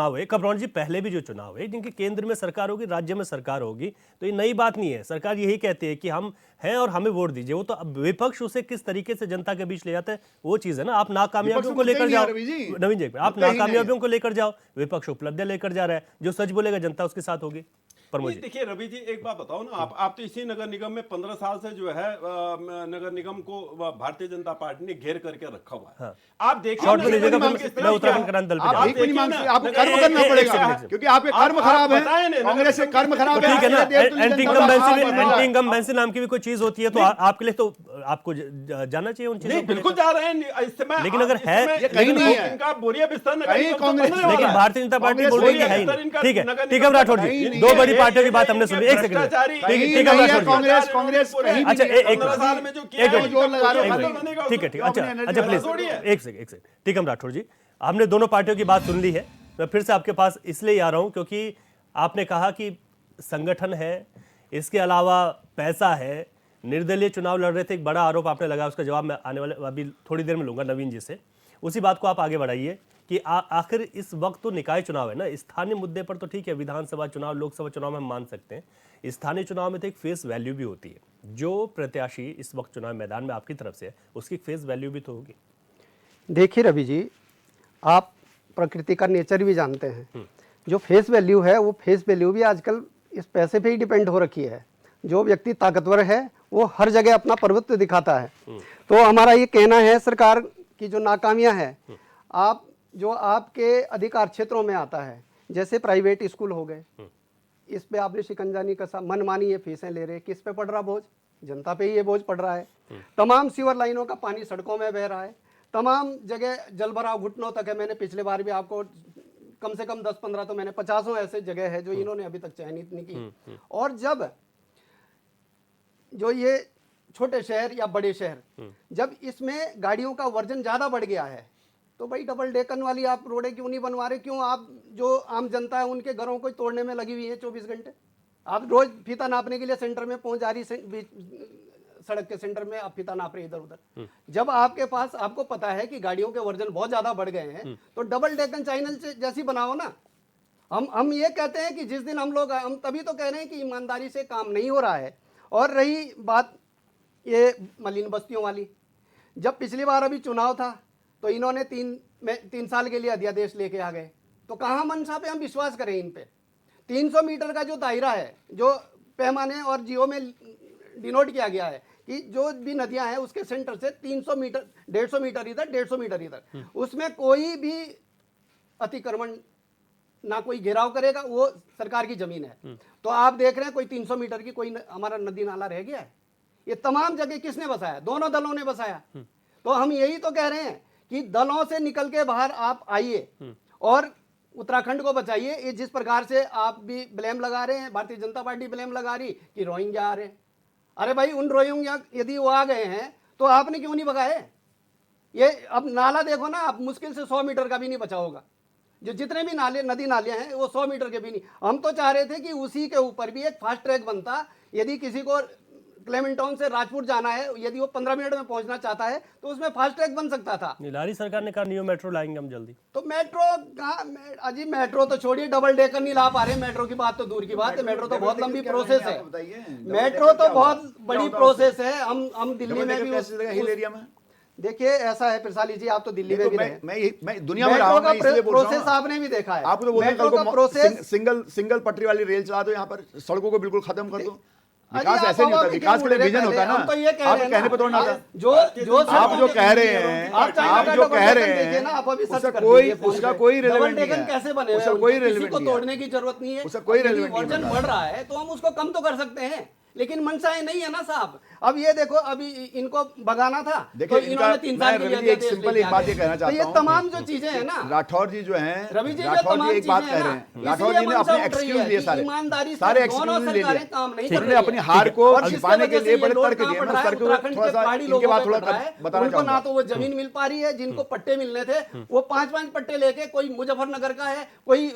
हुए, कपड़ा जी पहले भी जो चुनाव हुए, जिनकी केंद्र में सरकार होगी, राज्य में सरकार होगी, तो ये नई बात नहीं है। सरकार यही कहती है कि हम हैं और हमें वोट दीजिए। वो तो अब विपक्ष उसे किस तरीके से जनता के बीच ले जाता है वो चीज है ना। आप नाकामयाबियों को लेकर जाओ, नवीन जी आप नाकामयाबियों को लेकर जाओ, विपक्ष उपलब्धियां लेकर जा रहा है। जो सच बोलेगा जनता उसके साथ होगी। देखिए रवि जी एक बात बताओ ना, आप तो इसी नगर निगम में 15 साल से जो है नगर निगम को भारतीय जनता पार्टी ने घेर करके रखा हुआ है। आप देखिए मैं उत्तराखंड क्रांति दल पे आपको कर्म करना पड़ेगा क्योंकि आपके कर्म खराब है, कांग्रेस के कर्म खराब है। ठीक है ना, एंटी इनकम्बेंसी नाम की भी कोई चीज होती है तो आपके लिए तो आपको जाना चाहिए उन चीजों। बिल्कुल जा रहे हैं इस समय, लेकिन अगर है इनका बोरिया बिस्तर लेकिन भारतीय जनता पार्टी बोल रही है ठीक है। टीकम राठौर जी, दो बड़ी पार्टियों की बात हमने सुनी। एक सेकंड, टीकम राठौर कांग्रेस अच्छा एक जोर लगा रहे हो। ठीक है अच्छा प्लीज एक सेकंड टीकम राठौर जी, हमने दोनों पार्टियों की बात सुन ली है। मैं फिर से आपके पास इसलिए आ रहा हूं क्योंकि आपने कहा कि संगठन है, इसके अलावा पैसा है, निर्दलीय चुनाव लड़ रहे थे, एक बड़ा आरोप आपने लगाया। उसका जवाब मैं आने वाले अभी थोड़ी देर में लूंगा नवीन जी से। उसी बात को आप आगे बढ़ाइए कि आखिर इस वक्त तो निकाय चुनाव है ना, स्थानीय मुद्दे पर तो ठीक है, विधानसभा चुनाव लोकसभा चुनाव में हम मान सकते हैं। स्थानीय चुनाव में तो एक फेस वैल्यू भी होती है। जो प्रत्याशी इस वक्त चुनाव मैदान में आपकी तरफ से है उसकी फेस वैल्यू भी तो होगी। देखिए रवि जी, आप प्रकृति का नेचर भी जानते हैं। जो फेस वैल्यू है वो फेस वैल्यू भी आजकल इस पैसे पे ही डिपेंड हो रखी है। जो व्यक्ति ताकतवर है वो हर जगह अपना प्रभुत्व दिखाता है। तो हमारा ये कहना है, सरकार की जो नाकामियां है, आप जो आपके अधिकार क्षेत्रों में आता है, जैसे प्राइवेट स्कूल हो गए, इस पे आपने शिकंजा नहीं कसा, मनमानी ये फीसें ले रहे, किस पे पड़ रहा बोझ? जनता पे ही ये बोझ पड़ रहा है। तमाम सीवर लाइनों का पानी सड़कों में बह रहा है, तमाम जगह जलभराव घुटनों तक है। मैंने पिछले बार भी आपको कम से कम 10-15 तो मैंने 50 ऐसे जगह है जो इन्होंने अभी तक चयनित नहीं की। और जब जो ये छोटे शहर या बड़े शहर, जब इसमें गाड़ियों का वर्जन ज्यादा बढ़ गया है, तो भाई डबल डेकन वाली आप रोडें क्यों नहीं बनवा रहे? क्यों आप जो आम जनता है उनके घरों को तोड़ने में लगी हुई है 24 घंटे? आप रोज फीता नापने के लिए सेंटर में पहुंच जा रही, सड़क के सेंटर में आप फीता नाप रहे इधर उधर। जब आपके पास, आपको पता है कि गाड़ियों के वर्जन बहुत ज्यादा बढ़ गए हैं, तो डबल डेकन चैनल जैसी बनाओ ना। हम ये कहते हैं कि जिस दिन हम तभी तो कह रहे हैं कि ईमानदारी से काम नहीं हो रहा है। और रही बात ये मलिन बस्तियों वाली, जब पिछली बार अभी चुनाव था तो इन्होंने 3 साल के लिए अध्यादेश लेके आ गए। तो कहाँ मनसा पे हम विश्वास करें इन पे? 300 मीटर का जो दायरा है, जो पैमाने और जियो में डिनोट किया गया है कि जो भी नदियां हैं उसके सेंटर से 300 मीटर, 150 मीटर इधर, 150 मीटर इधर, उसमें कोई भी अतिक्रमण ना कोई घेराव करेगा, वो सरकार की जमीन है। तो आप देख रहे हैं कोई 300 मीटर की कोई हमारा नदी नाला रह गया है? ये तमाम जगह किसने बसाया? दोनों दलों ने बसाया। तो हम यही तो कह रहे हैं कि दलों से निकल के बाहर आप आइए और उत्तराखंड को बचाइए। ये जिस प्रकार से आप भी ब्लेम लगा रहे हैं, भारतीय जनता पार्टी ब्लेम लगा रही कि रोहिंग्या आ रहे हैं, अरे भाई उन रोहिंग्या यदि वो आ गए हैं तो आपने क्यों नहीं भगाए? ये अब नाला देखो ना, अब मुश्किल से 100 मीटर का भी नहीं बचा होगा। जो जितने भी नाले नदी नाले हैं वो 100 मीटर के भी नहीं। हम तो चाह रहे थे कि उसी के ऊपर भी एक फास्ट ट्रैक बनता। यदि किसी को क्लेमेंटाउन से राजपुर जाना है, यदि वो 15 मिनट में पहुंचना चाहता है तो उसमें फास्ट ट्रैक बन सकता था। लारी सरकार ने कहा नियो मेट्रो लाएंगे हम जल्दी। तो मेट्रो कहाँ? अजी मेट्रो तो छोड़िए, डबल डेकर नहीं ला पा रहे। मेट्रो की बात तो दूर की बात है, मेट्रो तो बहुत लंबी प्रोसेस है। मेट्रो तो बहुत बड़ी प्रोसेस है। हम दिल्ली में भी हिल एरिया में देखिए ऐसा है प्रसाली जी, आप तो दिल्ली में भी रहे। मैं दुनिया में रहा हूं, मैं इसलिए बोल रहा हूं। प्रोसेस आपने भी देखा है। आपको तो बोल रहे हैं कल को प्रोसेस सिंगल पटरी वाली रेल चला दो, यहाँ पर सड़कों को बिल्कुल खत्म कर दो। अजी, विकास ऐसे नहीं होता, विकास के लिए विजन होता है ना। हम तो ये कह रहे आप हैं कहने पे थोड़ा ना होता। जो आप जो कह रहे हैं, आप जो कह रहे हैं, उसका कोई रेलेवेंट नहीं है। कैसे बने उसका कोई किसी रेलेवेंट को नहीं है। तोड़ने की जरूरत नहीं है। उसका कोई रेलेवेंट नहीं वर्जन बढ़ रहा है तो हम उसको कम तो कर सकते हैं, लेकिन मनसाएं नहीं है ना साहब। अब ये देखो, अभी इनको भगाना था तो इन्होंने 3 साल के लिए एक सिंपल एक बात ये कहना चाहता हूं। ये तमाम जो चीजें हैं ना, राठौर जी जो हैं, रवि जी राठौर जी एक बात कह रहे हैं। राठौर जी ने अपने एक्सक्यूज दिए, सारे एक्सक्यूज ले लिए। उन्होंने अपनी हार को छिपाने के लिए बड़े तर्क दिए। मैं तर्क थोड़ा सा इनके बाद थोड़ा बताना उनको ना चाहूंगा। तो वो जमीन मिल पा रही है, जिनको पट्टे मिलने थे वो 5-5 पट्टे लेके, कोई मुजफ्फरनगर का है, कोई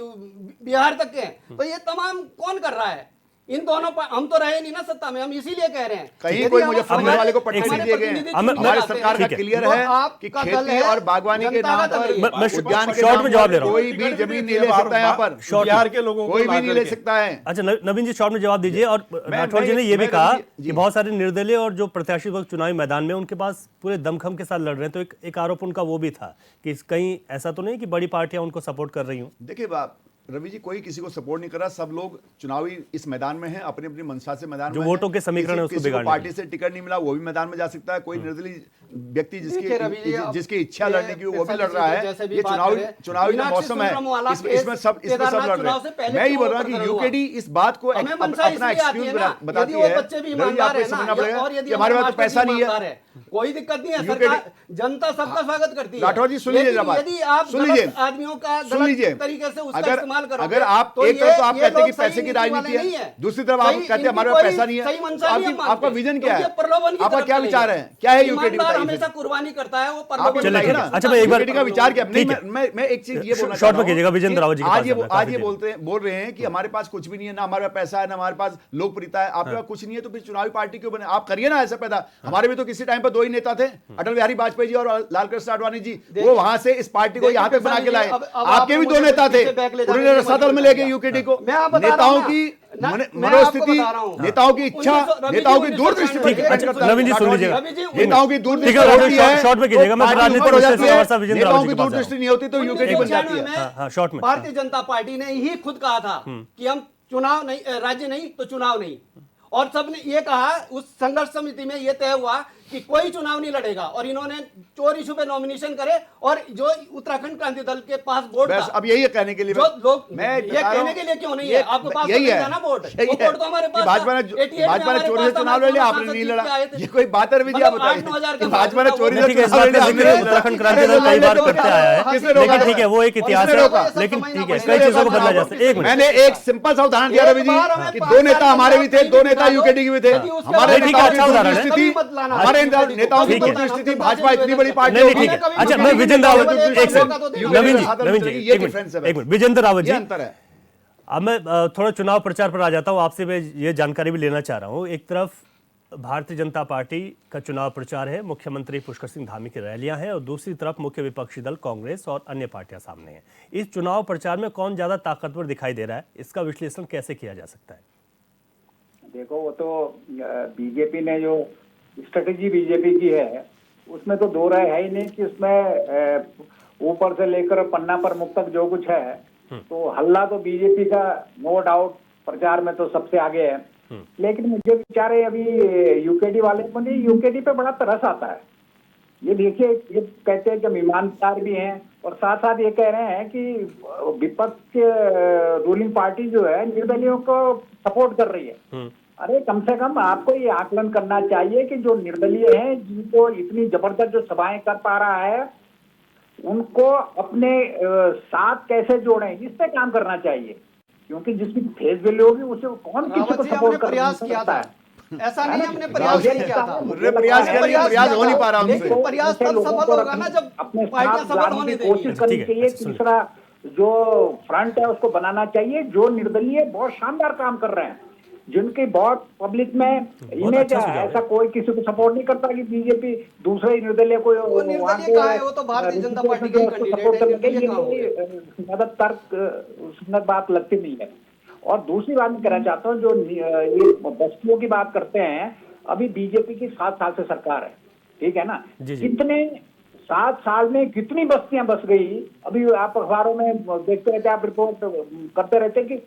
बिहार तक के हैं। तो ये तमाम कौन कर रहा है? इन दोनों हम तो रहे नहीं ना सत्ता में, हम इसीलिए कह रहे हैं। कहीं कोई मुजफ्फरनगर वाले को पट्टे नहीं दिए गए। हमारी सरकार का क्लियर है कि खेती और बागवानी के नाम पर, उद्यान के शॉर्ट नाम में जवाब दे पर रहा हूं। कोई भी जमीन नहीं ले सकता है। यहाँ पर बिहार के लोगों को कोई भी ला नहीं ले करके। सकता है। अच्छा नवीन जी शॉर्ट में जवाब दीजिए। और राठौर जी ने ये भी कहा कि बहुत सारे निर्दलीय और जो प्रत्याशी वक्त चुनावी मैदान में उनके पास पूरे दमखम के साथ लड़ रहे हैं, तो एक आरोप उनका वो भी था कि कहीं ऐसा तो नहीं कि बड़ी पार्टियां उनको सपोर्ट कर रही हूं। देखिए बात रवि जी, कोई किसी को सपोर्ट नहीं कर रहा। सब लोग चुनावी इस मैदान में हैं, अपनी अपनी मंशा से मैदान जो में वोटों के समीकरण है उसको किसी को बिगाड़ने पार्टी से टिकट नहीं मिला वो भी मैदान में जा सकता है। कोई निर्दलीय व्यक्ति जिसकी इच्छा लड़ने की वो भी लड़ रहा है। ये चुनावी जो मौसम है इसमें सब लड़ रहे हैं। मैं ये बोल रहा हूँ कि यूकेडी इस बात को अपना एक्सक्यूज बताती है। आपको समझना पड़ेगा कि हमारे पास तो पैसा नहीं है, कोई दिक्कत नहीं है। सरकार जनता सबका स्वागत करती है। राठौर जी सुन लीजिए, यदि आप गलत आदमियों का गलत तरीके से उसका इस्तेमाल करोगे, अगर आप एक तरफ तो आप कहते हैं कि पैसे की राजनीति है, दूसरी तरफ आप कहते हैं हमारे पास पैसा नहीं है। आपका विजन क्या है? आपका क्या विचार है? क्या है यूकेडी? हमेशा कुर्बानी करता है वो आप प्रलोभन बताइए ना। अच्छा मैं एक बार यूकेडी का विचार क्या? मैं एक चीज ये बोलना शॉर्ट में कीजिएगा विजेंद्र रावत जी के आज पास ये बोल रहे हैं कि हमारे पास कुछ भी नहीं है, ना हमारे पास पैसा है, ना हमारे पास लोकप्रियता है। आपके पास कुछ नहीं है तो फिर चुनावी पार्टी क्यों बने? आप करिए ना ऐसा पैदा। हमारे भी तो किसी टाइम पर 2 ही नेता थे, अटल बिहारी वाजपेयी जी और लाल कृष्ण आडवाणी जी। वो वहां से इस पार्टी को यहाँ पे बना के लाए। आपके भी 2 नेता थे, उन्होंने रसातल में लेके यूकेडी को। नेताओं की मनोस्थिति, नेताओं की इच्छा, नेताओं की दूरदृष्टि पर नवीन जी सुन लीजिएगा। नेताओं की दूरदृष्टि होती है, शॉर्ट में कीजिएगा। मैं राजनीतिक नेताओं की दूरदृष्टि नहीं होती तो यूकेडी बन जाती है। शॉर्ट में भारतीय जनता पार्टी ने ही खुद कहा था कि हम चुनाव नहीं, राज्य नहीं तो चुनाव नहीं। और सबने ये कहा, उस संघर्ष समिति में ये तय हुआ कि कोई चुनाव नहीं लड़ेगा। और इन्होंने चोरी छुपे नॉमिनेशन करे और जो उत्तराखंड क्रांति दल के पास वोट था, अब यही है कहने के लिए जो लोग ये कहने के लिए क्यों नहीं है? आपके पास यही है ना वोट तो हमारे पास भाजपा ने चोरी से चुनाव लड़ लिया, आपने नहीं लड़ा। ये कोई बात है रवि जी? आप बताइए, भाजपा ने चोरी से चुनाव लड़ लिया। उत्तराखंड क्रांति दल कई बार करते आया है, लेकिन ठीक है वो एक इतिहास है। लेकिन ठीक है कई चीजों को बदला जा सकता है। एक मैंने एक सिंपल सा उदाहरण दिया रवि जी कि 2 नेता हमारे भी थे, 2 नेता यूकेडी के भी थे। हमारे नेताओं की दूरदृष्टि थी, हमारे नेताओं की दूरदृष्टि थी। भाजपा इतनी बड़ी पार्टी नहीं ठीक है। अच्छा मैं विजेंद्र रावत एक सेकंड, नवीन जी एक मिनट विजेंद्र रावत जी, अंतर है। अब मैं थोड़ा चुनाव प्रचार पर आ जाता हूं। आपसे मैं ये जानकारी भी लेना चाह रहा हूं। एक तरफ भारतीय जनता पार्टी का चुनाव प्रचार है, मुख्यमंत्री पुष्कर सिंह धामी की रैलियां हैं, और दूसरी तरफ मुख्य विपक्षी दल कांग्रेस और अन्य पार्टियां सामने हैं। इस चुनाव प्रचार में कौन ज्यादा ताकतवर दिखाई दे रहा है, इसका विश्लेषण कैसे किया जा सकता है? देखो वो तो बीजेपी ने जो स्ट्रेटेजी बीजेपी की है उसमें तो 2 राय है ही नहीं कि उसमें ऊपर से लेकर पन्ना पर मुख तक जो कुछ है तो हल्ला तो बीजेपी का नो डाउट प्रचार में तो सबसे आगे है। लेकिन मुझे विचार है अभी यूकेडी वाले को नहीं, यूकेडी पे बड़ा तरस आता है। ये देखिए, ये कहते हैं कि हम ईमानदार भी हैं और साथ साथ ये कह रहे हैं कि विपक्ष रूलिंग पार्टी जो है निर्दलियों को सपोर्ट कर रही है। अरे कम से कम आपको ये आकलन करना चाहिए कि जो निर्दलीय हैं, जिनको इतनी जबरदस्त जो सभाएं कर पा रहा है, उनको अपने साथ कैसे जोड़ें, इस पे काम करना चाहिए। क्योंकि जिसकी फेस वैल्यू होगी उसे कौन किसी को सपोर्ट कर प्रयास किया था। ऐसा नहीं हमने प्रयास नहीं किया था। प्रयास किया, लेकिन प्रयास हो नहीं पा रहा उनसे। लेकिन प्रयास तब सफल होगा ना जब अपने पार्टियां साथ सफल लाने होने की देंगी। कोशिश करनी ठीक है, चाहिए। अच्छा, सुनिए। तीसरा जो फ्रंट है उसको बनाना चाहिए, जो निर्दलीय बहुत शानदार काम कर रहे हैं, जिनकी बहुत पब्लिक में इमेज अच्छा है। सुझाव है। ऐसा कोई किसी को सपोर्ट नहीं करता कि बीजेपी दूसरे निर्दलीय को वो निर्दलीय कहाँ है? वो तो भारतीय जनता पार्टी का ही कैंडिडेट है, निर्दलीय कहाँ हो गया? ज्यादा तर्क उसमें बात लगती नहीं है। और दूसरी बात मैं कहना चाहता हूँ, जो ये बस्तियों की बात करते हैं, अभी बीजेपी की 7 साल से सरकार है, ठीक है ना। जी, जी। कितने 7 साल में कितनी बस्तियां बस गई। अभी आप अखबारों में देखते रहते, आप रिपोर्ट करते रहते कि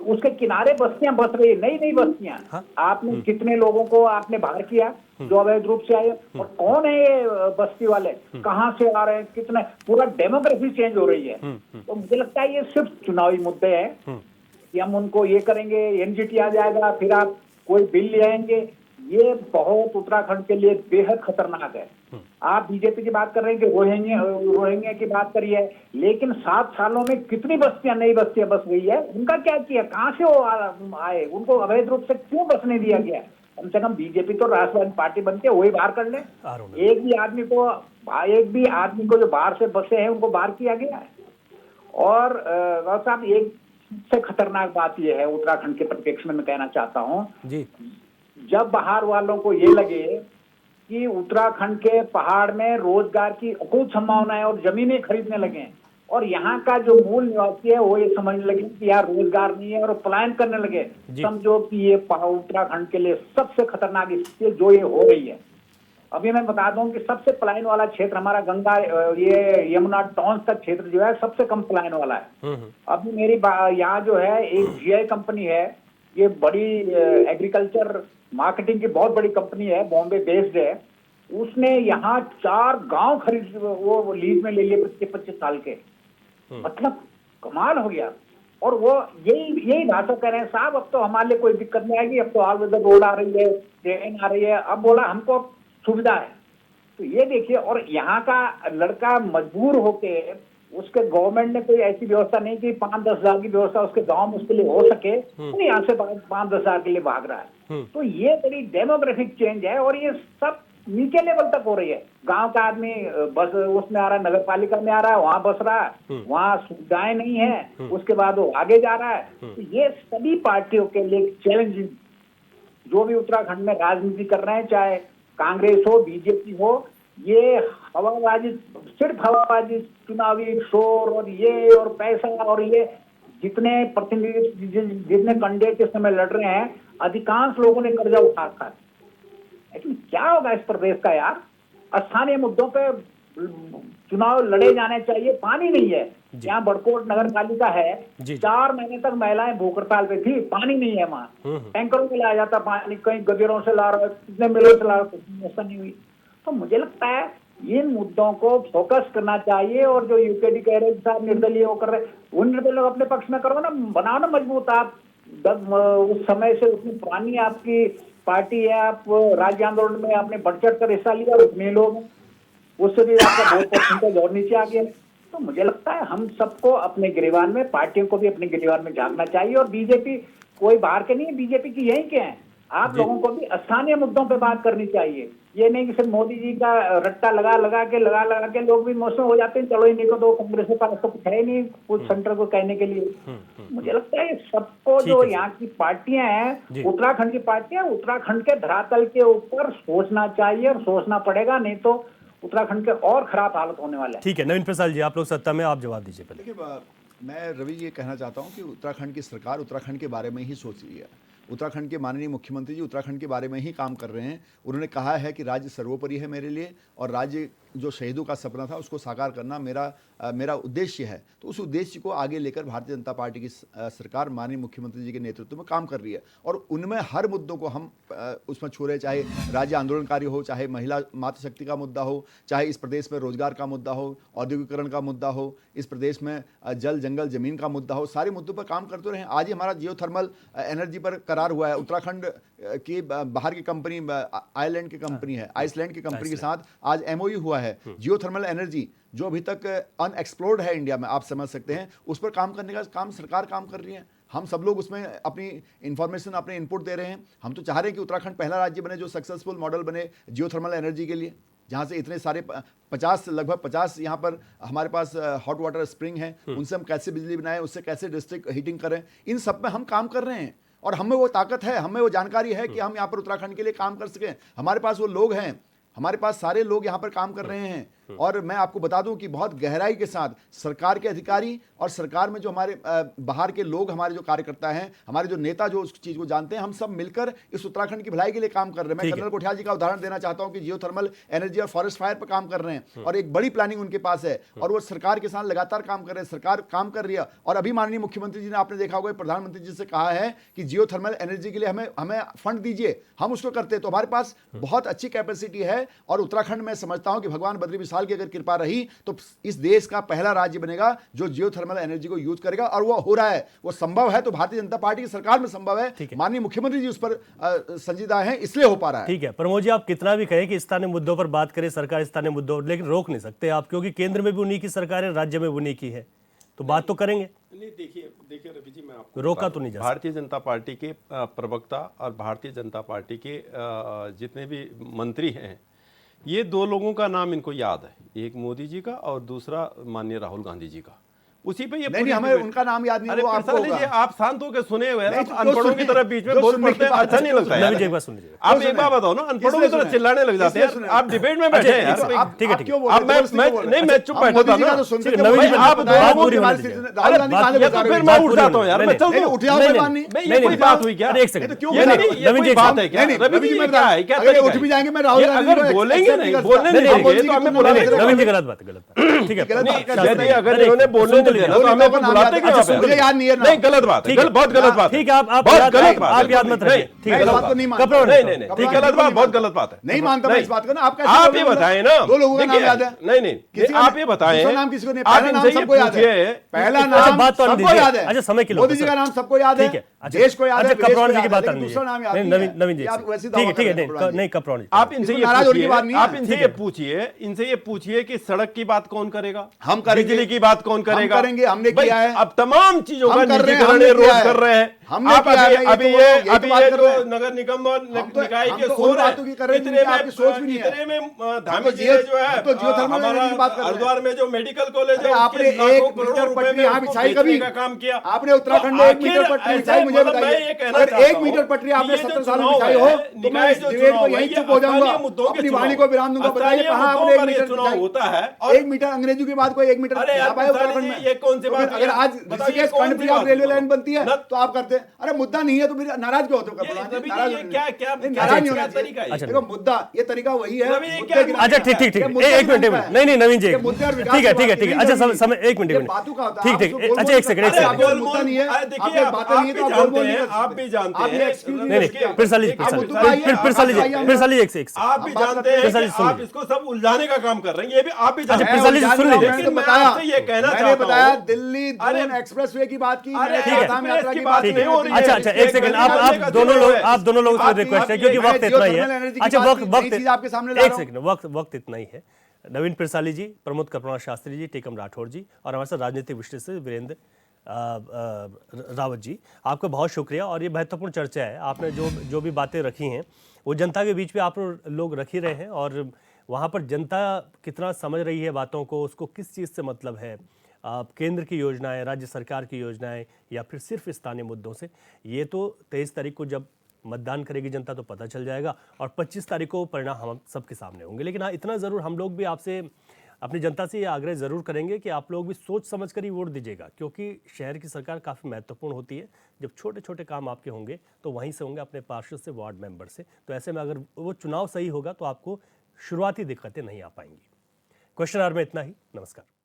उसके किनारे बस्तियां बस रही, नई नई बस्तियां। हाँ। आपने कितने लोगों को आपने बाहर किया जो अवैध रूप से आए, और कौन है ये बस्ती वाले, कहाँ से आ रहे हैं, कितने, पूरा डेमोग्राफी चेंज हो रही है। तो मुझे लगता है ये सिर्फ चुनावी मुद्दे हैं कि हम उनको ये करेंगे, एनजीटी आ जाएगा, फिर आप कोई बिल ले आएंगे। ये बहुत उत्तराखंड के लिए बेहद खतरनाक है। आप बीजेपी की बात कर रहे हैं कि रोहिंग्या की बात करी है, लेकिन 7 सालों में कितनी बस्तियां, नई बस्तियां बस गई है, उनका क्या किया, कहां से वो आए, उनको अवैध रूप से क्यों बसने दिया गया? कम से कम बीजेपी तो राष्ट्रवादी पार्टी बनती है, वही बाहर कर ले। एक भी आदमी को जो बाहर से बसे हैं उनको बाहर किया गया है। और गौरव साहब, एक सबसे खतरनाक बात यह है उत्तराखंड के परिप्रेक्ष्य में मैं कहना चाहता हूँ, जी, जब बाहर वालों को ये लगे कि उत्तराखंड के पहाड़ में रोजगार की अकूत संभावना है और जमीनें खरीदने लगे, और यहाँ का जो मूल निवासी है वो ये समझने लगे कि यार रोजगार नहीं है और पलायन करने लगे, समझो कि ये उत्तराखंड के लिए सबसे खतरनाक स्थिति जो ये हो रही है। अभी मैं बता दूं कि सबसे पलायन वाला क्षेत्र हमारा गंगा, ये यमुना टॉन्स का क्षेत्र जो है सबसे कम पलायन वाला है। अभी मेरी यहाँ जो है एक जीआई कंपनी है, ये बड़ी एग्रीकल्चर मार्केटिंग की बहुत बड़ी कंपनी है, बॉम्बे बेस्ड है। उसने यहाँ 4 गांव खरीद, वो लीज में ले लिए 25-25 साल के। मतलब कमाल हो गया। और वो यही भाषा कह रहे हैं, साहब अब तो हमारे लिए कोई दिक्कत नहीं आएगी, अब तो ऑल वेदर रोड आ रही है, ट्रेन आ रही है, अब बोला हमको सुविधा है। तो ये देखिए, और यहाँ का लड़का मजबूर होके, उसके गवर्नमेंट ने कोई ऐसी व्यवस्था नहीं की 5-10 हजार की व्यवस्था उसके गांव में उसके लिए हो सके, तो यहाँ से 5-10 हजार के लिए भाग रहा है। तो ये बड़ी डेमोग्राफिक चेंज है, और ये सब नीचे लेवल तक हो रही है। गांव का आदमी बस उसमें आ रहा है, नगर पालिका में आ रहा है, वहां बस रहा है, वहां सुविधाएं नहीं है, उसके बाद वो आगे जा रहा है। तो ये सभी पार्टियों के लिए चैलेंजिंग, जो भी उत्तराखंड में राजनीति कर रहे हैं, चाहे कांग्रेस हो, बीजेपी हो, ये हवाबाजी, सिर्फ हवाबाजी, चुनावी शोर और ये और पैसा, और ये जितने प्रतिनिधि, जितने कैंडिडेट इस समय लड़ रहे हैं, अधिकांश लोगों ने कर्जा उठा रखा है। लेकिन क्या होगा इस प्रदेश का यार? स्थानीय मुद्दों पे चुनाव लड़े जाने चाहिए। पानी नहीं है यहाँ, बड़कोट नगर पालिका है, 4 महीने तक महिलाएं भूख हड़ताल पे थी, पानी नहीं है वहाँ। टैंकरों में लाया जाता पानी, कहीं गदेरों से ला रहा है, कितने मिलों से ला रहा है, व्यवस्था नहीं हुई। तो मुझे लगता है इन मुद्दों को फोकस करना चाहिए। और जो यूकेडी कह रहे हैं साहब निर्दलीय वो कर रहे, उन निर्दलीय अपने पक्ष में करो ना, बनाओ ना मजबूत। आप उस समय से उतनी पुरानी आपकी पार्टी है, आप राज्य आंदोलन में आपने बढ़ चढ़ कर हिस्सा लिया, उतने लोग, उससे भी आपका वोट परसेंटेज और नीचे आ गया। तो मुझे लगता है हम सबको अपने गिरेबान में, पार्टियों को भी अपने गिरेबान में झांकना चाहिए। और बीजेपी कोई बाहर के नहीं है, बीजेपी की यही क्या है, आप लोगों को भी स्थानीय मुद्दों पे बात करनी चाहिए। ये नहीं कि सिर्फ मोदी जी का रट्टा लगा के लोग भी मौसम हो जाते हैं, चलो इन्हीं को तो कांग्रेस के पास तो कुछ है नहीं कुछ सेंटर को कहने के लिए। मुझे लगता है सबको जो यहाँ की पार्टियां हैं, उत्तराखंड की पार्टियां, उत्तराखंड के धरातल के ऊपर सोचना चाहिए, और सोचना पड़ेगा, नहीं तो उत्तराखंड के और खराब हालत होने वाले हैं। ठीक है नवीन प्रसाद जी, आप लोग सत्ता में, आप जवाब दीजिए पहले। देखिए, मैं रवि ये कहना चाहता हूँ कि उत्तराखंड की सरकार उत्तराखंड के बारे में ही सोच रही है। उत्तराखंड के माननीय मुख्यमंत्री जी उत्तराखंड के बारे में ही काम कर रहे हैं। उन्होंने कहा है कि राज्य सर्वोपरि है मेरे लिए, और राज्य जो शहीदों का सपना था उसको साकार करना मेरा उद्देश्य है। तो उस उद्देश्य को आगे लेकर भारतीय जनता पार्टी की सरकार माननीय मुख्यमंत्री जी के नेतृत्व में काम कर रही है। और उनमें हर मुद्दों को हम उसमें छू रहे, चाहे राज्य आंदोलनकारी हो, चाहे महिला मातृशक्ति का मुद्दा हो, चाहे इस प्रदेश में रोजगार का मुद्दा हो, औद्योगिकरण का मुद्दा हो, इस प्रदेश में जल जंगल जमीन का मुद्दा हो, सारे मुद्दों पर काम करते रहे। आज ही हमारा जियोथर्मल एनर्जी पर करार हुआ है। उत्तराखंड की बाहर की कंपनी, आइलैंड की कंपनी है, आइसलैंड की कंपनी के साथ आज एमओयू हुआ है। जियोथर्मल एनर्जी जो अभी तक अनएक्सप्लोर्ड है इंडिया में, आप समझ सकते हैं, उस पर काम करने का काम सरकार काम कर रही है। हम सब लोग उसमें अपनी इंफॉर्मेशन, अपने इनपुट दे रहे हैं। हम तो चाह रहे हैं कि उत्तराखंड पहला राज्य बने जो सक्सेसफुल मॉडल बने जियोथर्मल एनर्जी के लिए, जहाँ से इतने सारे 50 लगभग 50 यहाँ पर हमारे पास हॉट वाटर स्प्रिंग हैं, उनसे हम कैसे बिजली बनाएं, उससे कैसे डिस्ट्रिक्ट हीटिंग करें, इन सब में हम काम कर रहे हैं। और हमें वो ताकत है, हमें वो जानकारी है कि हम यहाँ पर उत्तराखंड के लिए काम कर सकें। हमारे पास वो लोग हैं, हमारे पास सारे लोग यहाँ पर काम कर रहे हैं। और मैं आपको बता दूं कि बहुत गहराई के साथ सरकार के अधिकारी और सरकार में जो हमारे बाहर के लोग, हमारे जो कार्यकर्ता हैं, हमारे जो नेता जो उस चीज को जानते हैं, हम सब मिलकर इस उत्तराखंड की भलाई के लिए काम कर रहे हैं। मैं कर्नल कोठियाल जी का उदाहरण देना चाहता हूं कि जियोथर्मल एनर्जी और फॉरेस्ट फायर पर काम कर रहे हैं और एक बड़ी प्लानिंग उनके पास है और वो सरकार के साथ लगातार काम कर रहे हैं। सरकार काम कर रही है और अभी माननीय मुख्यमंत्री जी ने, आपने देखा होगा, प्रधानमंत्री जी से कहा है कि जियोथर्मल एनर्जी के लिए हमें फंड दीजिए, हम उसको करते हैं। तो हमारे पास बहुत अच्छी कैपेसिटी है और उत्तराखंड में समझता हूं कि भगवान बद्री विशाल की अगर कृपा रही तो इस देश का पहला राज्य बनेगा जो जियोथर्मल एनर्जी को यूज करेगा। और वो हो रहा है, वो संभव है, तो भारतीय जनता पार्टी की सरकार में संभव है। माननीय मुख्यमंत्री जी उस पर संजीदा हैं, इसलिए हो पा रहा है। ठीक है प्रमोद जी, आप कितना भी कहें कि स्थानीय मुद्दों पर बात करें, सरकार स्थानीय मुद्दों, लेकिन रोक नहीं सकते आप, क्योंकि केंद्र में भी उन्हीं की सरकार है, राज्य में भी उन्हीं की है, तो बात तो करेंगे। नहीं, देखिए रवि जी, मैं आपको रोका तो नहीं जा सकता। भारतीय जनता पार्टी के प्रवक्ता और भारतीय जनता पार्टी के जितने भी मंत्री हैं, ये दो लोगों का नाम इनको याद है, एक मोदी जी का और दूसरा माननीय राहुल गांधी जी का। उसी पे ये नहीं, हमें उनका नाम याद नहीं। अरे वो आपको होगा। आप शांत होकर सुने हुए हैं, तो अनपढ़ों की तरह बीच में बोल पड़ते हैं, अच्छा नहीं लगता है। एक बार सुन लीजिए, आप एक बार बताओ ना, अनपढ़ों की तरह चिल्लाने लग जाते हैं। आप डिबेट में बैठे हैं यार। ठीक है, ठीक है। अब मैं चुप बैठा था ना। आप तो फिर मैं उठ जाता हूँ यार, मैं चल दूं। उठ जाओ, कोई बात नहीं। ये कोई बात हुई क्या? एक सेकंड, ये कोई बात है क्या? रवि जी, क्या है, क्या अगर उठ भी जाएंगे, मैं राहुल गांधी अगर बोलेंगे नहीं, बोलने नहीं देंगे तो हमें बुलाते क्यों? रविंद्र जी गलत बात है, गलत बात। ठीक है, यदि अगर इन्होंने बोलने नहीं दिया तो हमें बुलाते क्यों? याद नहीं है ना। नहीं, गलत बात है, बहुत गलत बात है। ठीक है, आप बहुत गलत बात है। आप याद मत रखिए। ठीक है, मैं इस बात को नहीं मानता। नहीं, ठीक, गलत बात, बहुत गलत बात है। नहीं मानता मैं इस बात को ना। आप ये बताएं ना, दो लोगों का नाम याद है? नहीं, आप ये बताएं। दूसरा नाम किसी को नहीं, आप पहला नाम इनसे ये सबको याद है, पूछिए। पहला अच्छा, नाम बात तो आने सबको दीजिए। याद है। अच्छा, समय की मोदी जी का नाम सबको याद है, ठीक है। अच्छा, देश को याद है, अच्छा, विदेश को कपरौन जी की याद बात है, आने लेकिन दूसरा नाम याद दीजिए। नहीं है। नवीन जी, आप वैसी ठीक है, ठीक है, दावा करते हैं, नहीं कपरौन जी, आप इनसे नाराज होने की बात नहीं है। आप इनसे ये पूछिए कि सड़क की बात कौन करेगा, हम करेंगे। बिजली की बात कौन करेगा, हम करेंगे, हमने भाई, किया है। अब तमाम चीजों का हम कर रहे हैं, निजीकरण हमने रोज किया है। कर रहे हैं। हमने आप किया है, अभी यही तो ये बात कर जो रहे हैं। नगर निगम और हम तो- निकाय हम के तो शोर उन है, बातों की कर रहे हैं इतने जिनकी आपकी सोच भी नहीं है। इतने में हम धामी तो जी ने जो है हम तो जियोथर्मल एनर्जी की बात कर रहे हैं। हरिद्वार में जो मेडिकल कॉलेज अरे है, आपने उसके लाखों 1 करोड़ों मीटर रुपए पटरी में यहाँ उसको बिछाई बेचने कभी? का काम किया। आपने उत्तराखंड में 1 मीटर पटरी बिछाई, मुझे बताइए। अगर 1 मीटर पटरी आपने 70 साल में बिछाई हो तो मैं इस डिबेट को यहीं चुप हो जाऊंगा, अपनी वाणी को विराम दूंगा। बताइए कहाँ आपने 1 मीटर चुनाव होता है? 1 मीटर अंग्रेजों की बात कोई 1 मीटर अरे यार, बिछा पाए उत्तराखंड में? ये कौन सी बात है? अगर आज बताइए, ऋषिकेश कौन खंड सी पे आप बात रेलवे है? लाइन बनती है ना- तो आप करते हैं। अरे मुद्दा नहीं है तो फिर नाराज क्यों होते हो? रवि नाराज जी, ये क्या नाराज नहीं होना तरीका है? चाहिए। देखो मुद्दा, ये तरीका वही है। रवि जी, मुद्दे क्या- गिराने अच्छा, का ठीक है। ठीक ठीक, ये मुद्दे एक मिनट, गिराने का है। नहीं नवीन जी, ये मुद्दे और विकास ठीक है, की ठीक है, बात ठीक है। नहीं अच्छा, करनी। समय एक मिनट, ये बातों का होता है। ठीक आप ठीक, उसको बोल अच्छा, बोल एक सेकंड, एक सकते हैं। सेकंड। आपको मुद्दा नहीं है, देखिए, आपके बातें नहीं है तो आप बोल बोल नहीं कर आप भी सकते। जानते आप ये हैं। excuse नहीं नहीं, नहीं फिर साली, आप फिर मुद्दों पे आइए, साली, फिर साली, एक से एक से। आप भी हम बात जानते करते हैं हैं। साली, कि सुन आप लीजिए। इसको सब उलझाने का काम कर रहे हैं, ये भी आप भी जानते अच्छा, हैं। फिर साली, सुन लीजिए। मैंने तो मैं बताया, आपसे ये कहना मैंने चाहता बताया हूं। दिल्ली अरे, दून एक्सप्रेसवे की बात की, अरे, मैंने ठीक है। चारधाम यात्रा की की बात बात की। नहीं हो रही है। अच्छा अच्छा, एक सेकंड, आप दोनों लोगों से रिक्वेस्ट है, क्योंकि वक्त इतना ही है। अच्छा, एक सेकंड, वक्त इतना ही है। नवीन पिरसाली जी, प्रमोद कपरौन शास्त्री जी, टेकम राठौर जी और हमारे साथ राजनीतिक विश्लेषक वीरेंद्र रावत जी, आपका बहुत शुक्रिया। और ये महत्वपूर्ण चर्चा है, आपने जो भी बातें रखी हैं वो जनता के बीच में आप लोग रख ही रहे हैं, और वहाँ पर जनता कितना समझ रही है बातों को, उसको किस चीज़ से मतलब है, केंद्र की योजनाएं, राज्य सरकार की योजनाएं, या फिर सिर्फ स्थानीय मुद्दों से, ये तो 23 तारीख को जब मतदान करेगी जनता तो पता चल जाएगा, और 25 तारीख को परिणाम हम सबके सामने होंगे। लेकिन हाँ, इतना ज़रूर हम लोग भी आपसे, अपनी जनता से ये आग्रह ज़रूर करेंगे कि आप लोग भी सोच समझ कर ही वोट दीजिएगा, क्योंकि शहर की सरकार काफ़ी महत्वपूर्ण होती है। जब छोटे छोटे काम आपके होंगे तो वहीं से होंगे, अपने पार्षद से, वार्ड मेंबर से। तो ऐसे में अगर वो चुनाव सही होगा तो आपको शुरुआती दिक्कतें नहीं आ पाएंगी। क्वेश्चन आवर में इतना ही। नमस्कार।